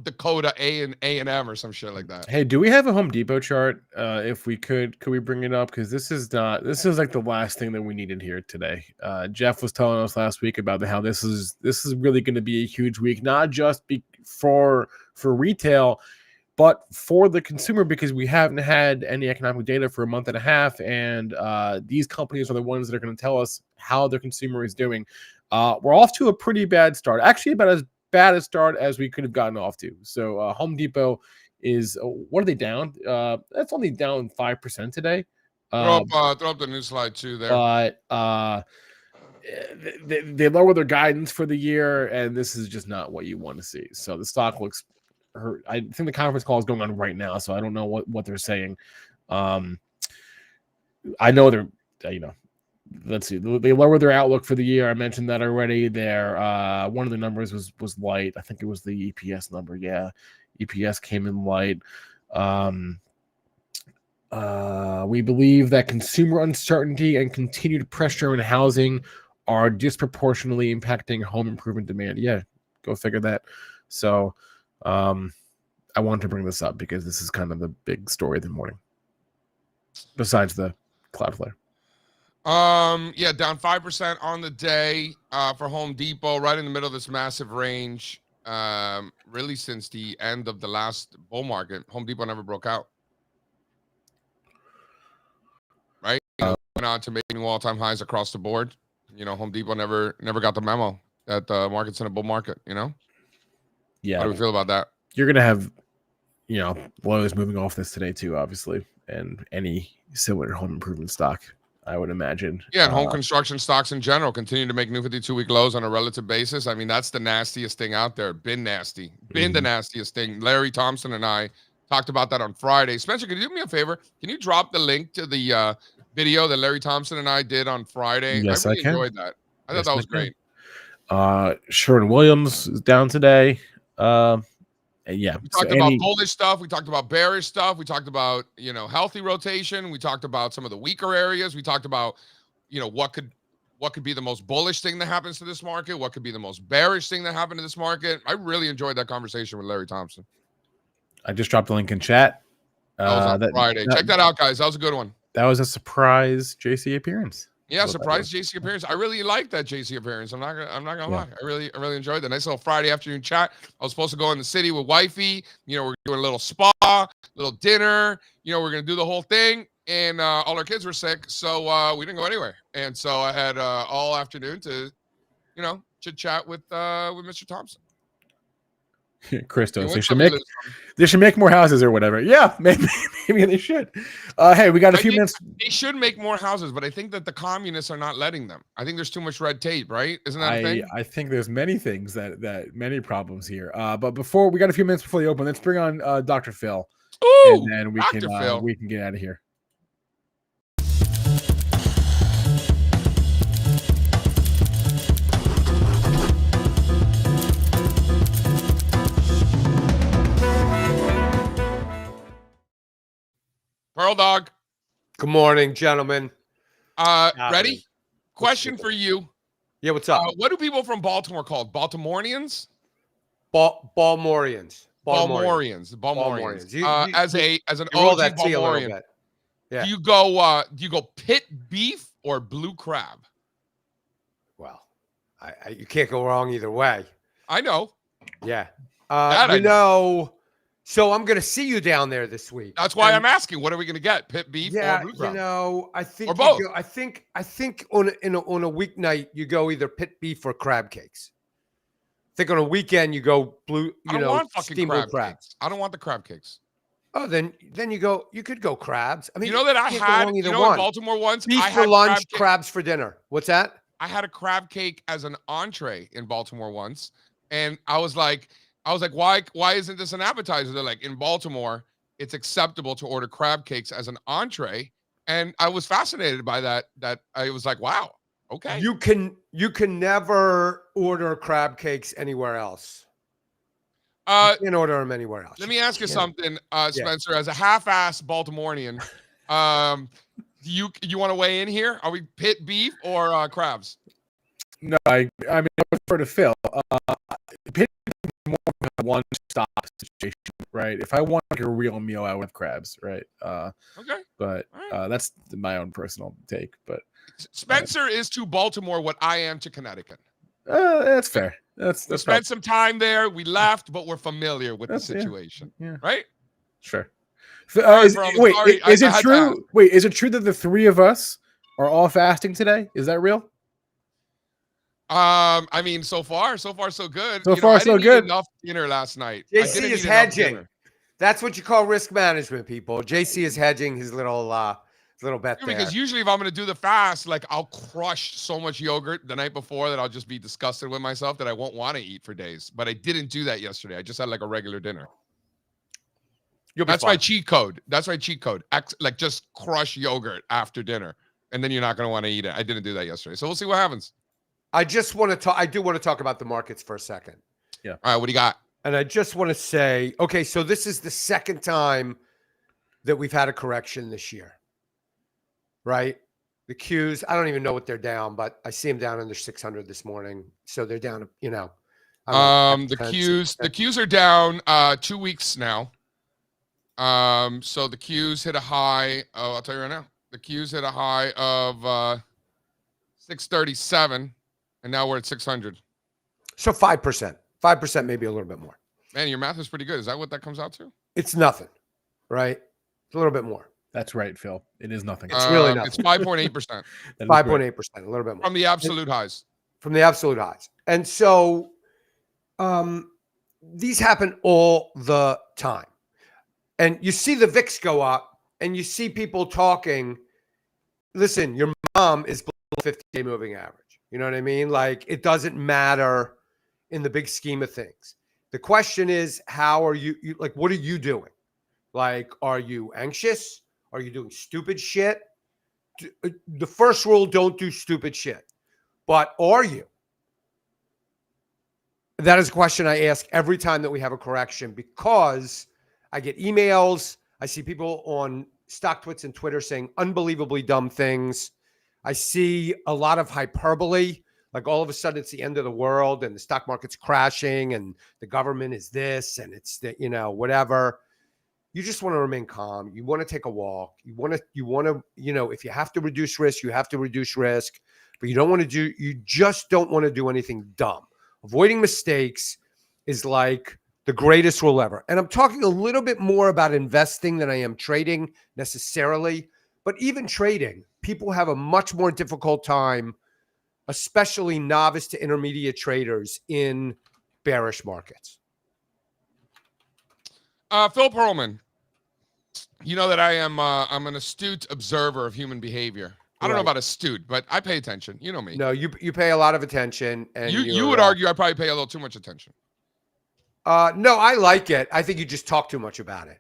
Dakota A&M or some shit like that. Hey, do we have a Home Depot chart? If we could we bring it up? Because this is like the last thing that we needed here today. Jeff was telling us last week about how this is really going to be a huge week, not just for retail, but for the consumer, because we haven't had any economic data for a month and a half, and these companies are the ones that are going to tell us how their consumer is doing. We're off to a pretty bad start, actually about as bad a start as we could have gotten off to. So Home Depot is, what are they down? That's only down 5% today. Throw up the new slide too there. But they lower their guidance for the year, and this is just not what you want to see. So the stock looks hurt. I think the conference call is going on right now, so I don't know what they're saying. I know they're, let's see. They lowered their outlook for the year. I mentioned that already. Their one of the numbers was light. I think it was the EPS number. Yeah, EPS came in light. We believe that consumer uncertainty and continued pressure in housing are disproportionately impacting home improvement demand. Yeah, go figure that. So I wanted to bring this up because this is kind of the big story of the morning, besides the Cloudflare. Yeah, down 5% on the day for Home Depot, right in the middle of this massive range. Really since the end of the last bull market, Home Depot never broke out. Right? went on to make new all-time highs across the board. You know, Home Depot never got the memo that the market's in a bull market. You know. Yeah. How do we feel about that? You're gonna have, Lowe's moving off this today too, obviously, and any similar home improvement stock, I would imagine. Yeah, and home construction stocks in general continue to make new 52-week lows on a relative basis. I mean, that's the nastiest thing out there. Been nasty. Been the nastiest thing. Larry Thompson and I talked about that on Friday. Spencer, can you do me a favor? Can you drop the link to the video that Larry Thompson and I did on Friday? Yes, I really I can. enjoyed that. I thought that was great. Sherwin-Williams is down today. Yeah. We talked about bullish stuff. We talked about bearish stuff. We talked about, healthy rotation. We talked about some of the weaker areas. We talked about, what could be the most bullish thing that happens to this market? What could be the most bearish thing that happened to this market? I really enjoyed that conversation with Larry Thompson. I just dropped the link in chat. That was on Friday. Check that out, guys. That was a good one. That was a surprise JC appearance. Yeah, surprise JC appearance. I really liked that JC appearance. I'm not gonna lie. I really enjoyed that. Nice little Friday afternoon chat. I was supposed to go in the city with wifey. We're doing a little spa, little dinner. We're gonna do the whole thing. And all our kids were sick, so we didn't go anywhere. And so I had all afternoon to, chit chat with Mr. Thompson. Christos, they should make more houses or whatever. Yeah, maybe they should. Hey, we got a few minutes. They should make more houses, but I think that the communists are not letting them. I think there's too much red tape, right? Isn't that a thing? I think there's many things many problems here. But before we got a few minutes before the open, let's bring on Dr. Phil. Ooh, and then we can get out of here. Pearl Dog. Good morning, gentlemen. Ready? Question for you. Yeah, what's up? What do people from Baltimore called? Baltimoreans? Balmorians. Balmorians. As an roll OG that T a little Balmorian, bit. Yeah. do you go pit beef or blue crab? Well, you can't go wrong either way. I know. Yeah. I know. So I'm going to see you down there this week. That's why I'm asking. What are we going to get? Pit beef or blue crab? I think or both. I think on a weeknight you go either pit beef or crab cakes. I think on a weekend you go blue. I don't want fucking crab crabs. cakes. I don't want the crab cakes. Oh, then you could go crabs. I mean, you know that I had in Baltimore once. Beef I for had lunch, crabs for dinner. What's that? I had a crab cake as an entree in Baltimore once, and I was like, why isn't this an appetizer? They're like, in Baltimore, it's acceptable to order crab cakes as an entree. And I was fascinated by that I was like, wow, okay. You can never order crab cakes anywhere else. You can't order them anywhere else. Let me ask you something, Spencer, as a half-ass Baltimorean, you want to weigh in here? Are we pit beef or crabs? No, I mean, I prefer to Phil. Pit more one stop situation, right? If I want like a real meal, I would have crabs, right? Okay. But that's my own personal take. But Spencer is to Baltimore what I am to Connecticut. That's fair. That's we spent some time there. We left, but we're familiar with the situation. Yeah. Right? Sure. Is it true? Wait, is it true that the three of us are all fasting today? Is that real? I mean, so far so good. So far, so good. Enough dinner last night. JC is hedging. That's what you call risk management, people. JC is hedging his little bet there. Because usually if I'm going to do the fast, like I'll crush so much yogurt the night before that I'll just be disgusted with myself that I won't want to eat for days. But I didn't do that yesterday. I just had like a regular dinner. That's my cheat code. Like just crush yogurt after dinner, and then you're not going to want to eat it. I didn't do that yesterday. So we'll see what happens. I just want to talk. I do want to talk about the markets for a second. Yeah. All right. What do you got? And I just want to say, okay, so this is the second time that we've had a correction this year, right? The Qs, I don't even know what they're down, but I see them down under 600 this morning. So they're down, the Qs are down 2 weeks now. So the Qs hit a high. Oh, I'll tell you right now. The Qs hit a high of 637. And now we're at 600. So 5%. 5%, maybe a little bit more. Man, your math is pretty good. Is that what that comes out to? It's nothing, right? It's a little bit more. That's right, Phil. It is nothing. It's really It's nothing. 5.8%. 5.8%, a little bit more. From the absolute highs. From the absolute highs. And so these happen all the time. And you see the VIX go up and you see people talking. Listen, your mom is below 50-day moving average. You know what I mean? Like, it doesn't matter in the big scheme of things. The question is, how are you like, what are you doing? Like, are you anxious? Are you doing stupid shit? The first rule, don't do stupid shit. But are you? That is a question I ask every time that we have a correction, because I get emails. I see people on StockTwits and Twitter saying unbelievably dumb things. I see a lot of hyperbole. Like, all of a sudden it's the end of the world and the stock market's crashing and the government is this and it's the, whatever. You just want to remain calm. You want to take a walk. You want to, if you have to reduce risk, you have to reduce risk, but you just don't want to do anything dumb. Avoiding mistakes is like the greatest rule ever. And I'm talking a little bit more about investing than I am trading necessarily, but even trading, people have a much more difficult time, especially novice to intermediate traders, in bearish markets. Phil Perlman, you know that I'm an astute observer of human behavior. I don't know about astute, but I pay attention. You know me. No, you pay a lot of attention, and you would argue I probably pay a little too much attention. No, I like it. I think you just talk too much about it.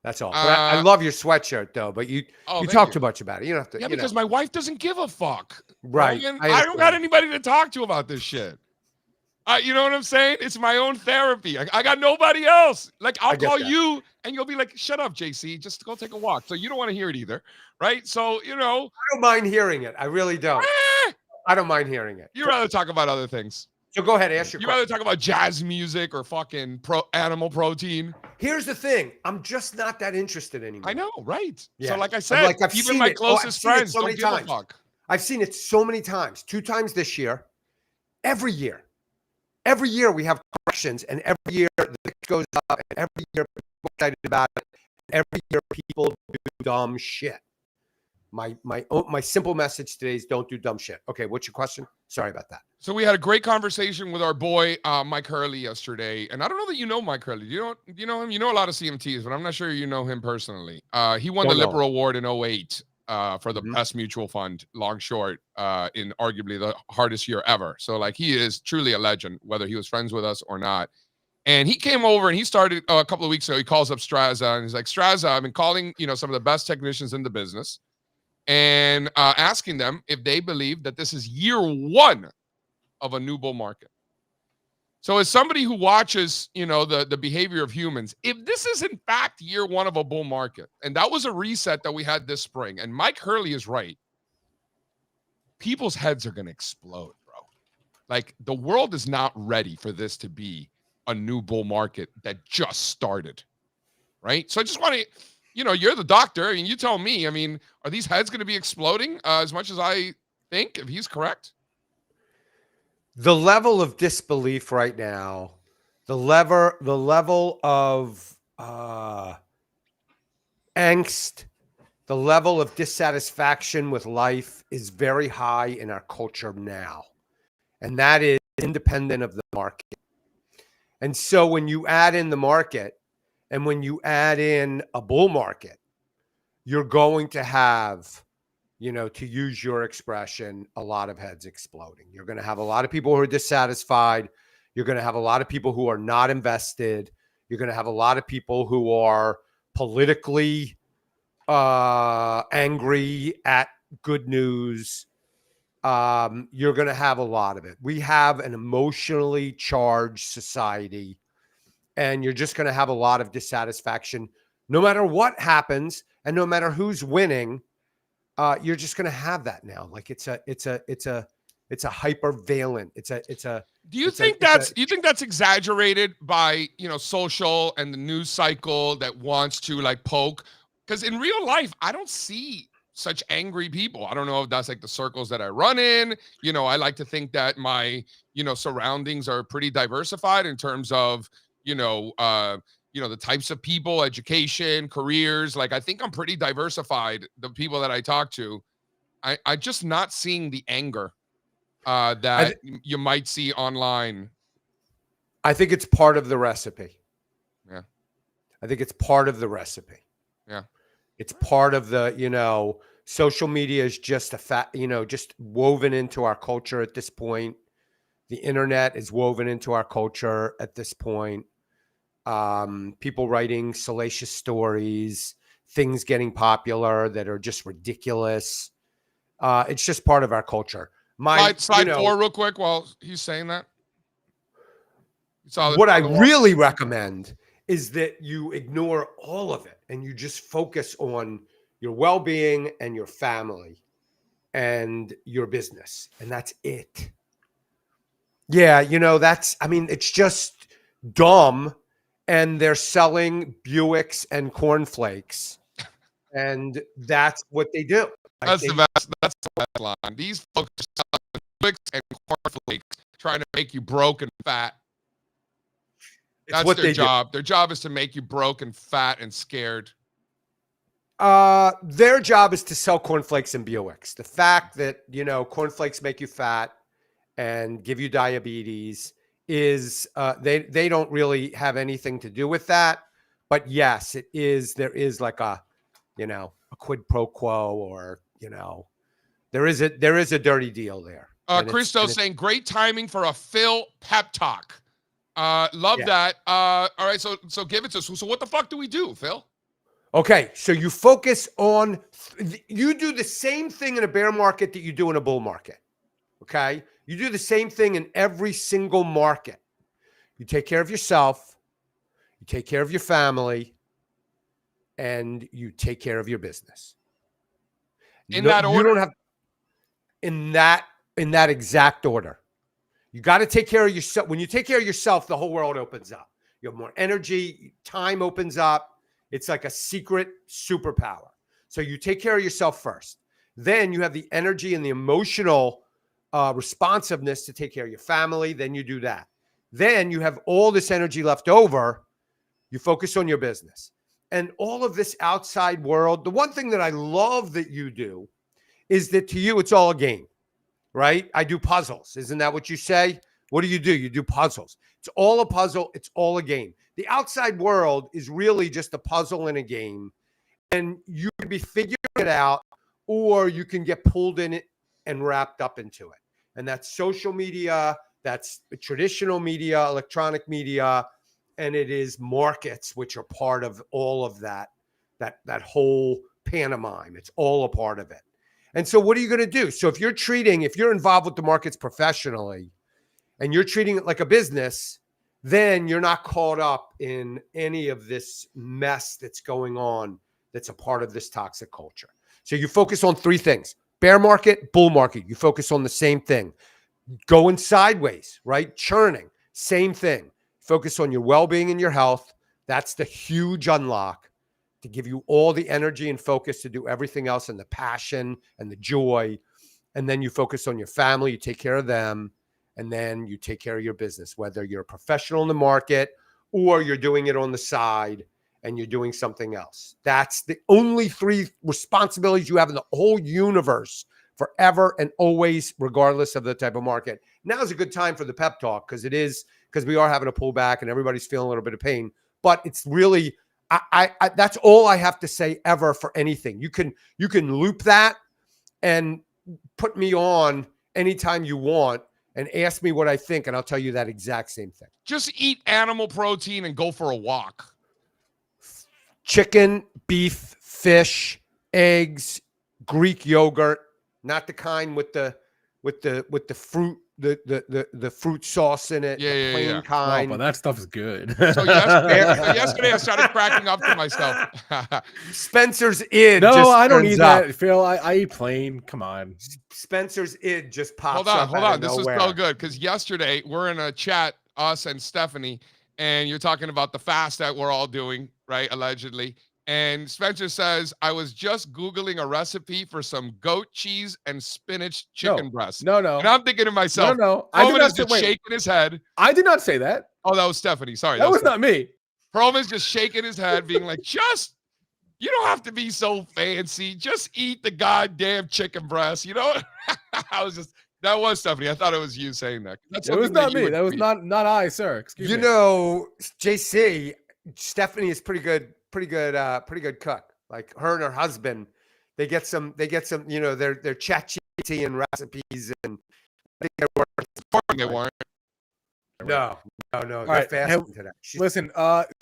That's all. But I love your sweatshirt, though. But you talk too much about it. You don't have to. Yeah, because my wife doesn't give a fuck. Right. I don't got anybody to talk to about this shit. You know what I'm saying? It's my own therapy. I got nobody else. Like, I'll call you and you'll be like, shut up, JC. Just go take a walk. So you don't want to hear it either. Right? So, I don't mind hearing it. I really don't. I don't mind hearing it. You'd rather talk about other things. So go ahead, ask your question. You'd rather talk about jazz music or fucking animal protein. Here's the thing. I'm just not that interested anymore. I know, right? Yeah. So like I said, even my closest friends don't give a fuck. I've seen it so many times. 2 times this year. Every year. Every year we have corrections, and every year the VIX goes up, and every year people are excited about it. And every year people do dumb shit. My simple message today is don't do dumb shit. Okay, what's your question? Sorry about that. So we had a great conversation with our boy Mike Hurley yesterday, and I don't know that you know Mike Hurley. You know him? You know a lot of CMTs, but I'm not sure you know him personally. He won the Lipper Award in 2008 for the best mutual fund, long short, in arguably the hardest year ever. So like, he is truly a legend, whether he was friends with us or not. And he came over and he started a couple of weeks ago. He calls up Strazza and he's like, Strazza, I've been calling some of the best technicians in the business and asking them if they believe that this is year 1 of a new bull market. So as somebody who watches, the behavior of humans, if this is in fact year 1 of a bull market, and that was a reset that we had this spring, and Mike Hurley is right, people's heads are going to explode, bro. Like, the world is not ready for this to be a new bull market that just started, right? So I just want to, you're the doctor, and you tell me, are these heads going to be exploding as much as I think, if he's correct? The level of disbelief right now, the level of angst, the level of dissatisfaction with life is very high in our culture now. And that is independent of the market. And so when you add in the market and when you add in a bull market, you're going to have, to use your expression, a lot of heads exploding. You're going to have a lot of people who are dissatisfied. You're going to have a lot of people who are not invested. You're going to have a lot of people who are politically angry at good news. You're going to have a lot of it. We have an emotionally charged society, and you're just going to have a lot of dissatisfaction no matter what happens and no matter who's winning. You're just going to have that now. Like, it's a hypervalent. Do you think that's exaggerated by, social and the news cycle that wants to like poke? Because in real life, I don't see such angry people. I don't know if that's like the circles that I run in. I like to think that my, surroundings are pretty diversified in terms of, the types of people, education, careers. Like, I think I'm pretty diversified, the people that I talk to. I just not seeing the anger that you might see online. I think it's part of the recipe. Yeah. I think it's part of the recipe. Yeah. It's part of the, social media is just just woven into our culture at this point. The internet is woven into our culture at this point. People writing salacious stories, things getting popular that are just ridiculous. It's just part of our culture. Slide 4 real quick while he's saying that. What I really recommend is that you ignore all of it and you just focus on your well-being and your family and your business. And that's it. Yeah, it's just dumb. And they're selling Buicks and cornflakes. And that's what they do. That's the best line. These folks are selling Buicks and cornflakes, trying to make you broke and fat. That's what their job. Their job is to make you broke and fat and scared. Their job is to sell cornflakes and Buicks. The fact that, cornflakes make you fat and give you diabetes is they don't really have anything to do with that. But yes, there is like a quid pro quo, or there is a dirty deal there. Christo saying great timing for a Phil pep talk. Love that. All right, so give it to us. So what the fuck do we do, Phil? Okay, so you focus on you do the same thing in a bear market that you do in a bull market. Okay? You do the same thing in every single market. You take care of yourself, you take care of your family, and you take care of your business. In that order? You don't have in that exact order. You got to take care of yourself. When you take care of yourself, the whole world opens up. You have more energy, time opens up. It's like a secret superpower. So you take care of yourself first. Then you have the energy and the emotional responsiveness to take care of your family. Then you do that. Then you have all this energy left over. You focus on your business. And all of this outside world, the one thing that I love that you do is that to you, it's all a game, right? I do puzzles. Isn't that what you say? What do? You do puzzles. It's all a puzzle. It's all a game. The outside world is really just a puzzle in a game. And you can be figuring it out, or you can get pulled in it and wrapped up into it. And that's social media, that's traditional media, electronic media, and it is markets, which are part of all of that whole pantomime. It's all a part of it. And so what are you going to do? So if you're involved with the markets professionally and you're treating it like a business, then you're not caught up in any of this mess that's going on that's a part of this toxic culture. So you focus on three things: bear market, bull market. You focus on the same thing. Going sideways, right? Churning, same thing. Focus on your well-being and your health. That's the huge unlock to give you all the energy and focus to do everything else, and the passion and the joy. And then you focus on your family, you take care of them, and then you take care of your business, whether you're a professional in the market or you're doing it on the side and you're doing something else. That's the only three responsibilities you have in the whole universe forever and always, regardless of the type of market. Now is a good time for the pep talk because we are having a pullback and everybody's feeling a little bit of pain. But it's really, I that's all I have to say ever for anything. You can loop that and put me on anytime you want and ask me what I think, and I'll tell you that exact same thing. Just eat animal protein and go for a walk. Chicken, beef, fish, eggs, Greek yogurt, not the kind with the fruit, the fruit sauce in it. Yeah, plain kind. Oh, but that stuff is good. So yesterday I started cracking up to myself. Spencer's id. No, I don't eat that, Phil. I eat plain. Come on. Spencer's id just pops up. Hold on. This is so good because yesterday we're in a chat, us and Stephanie, and you're talking about the fast that we're all doing, right? Allegedly. And Spencer says, I was just Googling a recipe for some goat cheese and spinach chicken breast. No. And I'm thinking to myself, no. Roman is just shaking his head. I did not say that. Oh, that was Stephanie. Sorry. That was not me. Perlman's just shaking his head, being like, you don't have to be so fancy. Just eat the goddamn chicken breast. You know, that was Stephanie. I thought it was you saying that. It was not me. That was not I, sir. Excuse me. You know, JC, Stephanie is pretty good cook. Like her and her husband, they get some, you know, they're chat and recipes, and I think they weren't. No. All right, fasting today. Listen,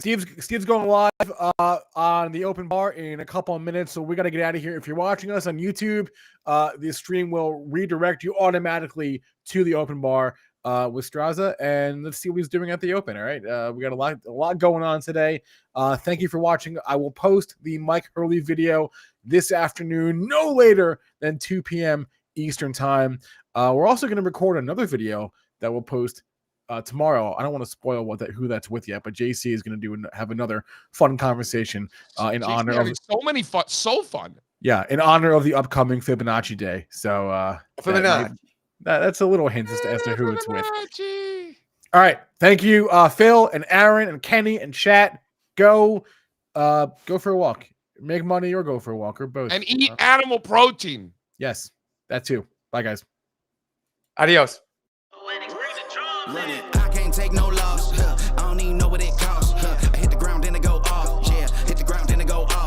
Steve's going live on the open bar in a couple of minutes, so we got to get out of here. If you're watching us on YouTube, the stream will redirect you automatically to the open bar with Strazza, and let's see what he's doing at the open. All right, we got a lot going on today. Thank you for watching. I will post the Mike Hurley video this afternoon, no later than 2 p.m. Eastern time. We're also going to record another video that we'll post tomorrow. I don't want to spoil who that's with yet, but JC is going to have another fun conversation in honor of so fun. Yeah, in honor of the upcoming Fibonacci Day. So Fibonacci. That's a little hint as to who it's with. All right, thank you, Phil and Aaron and Kenny and chat. Go for a walk, make money, or go for a walk, or both, and eat animal protein. Yes, that too. Bye, guys. Adios. I can't take no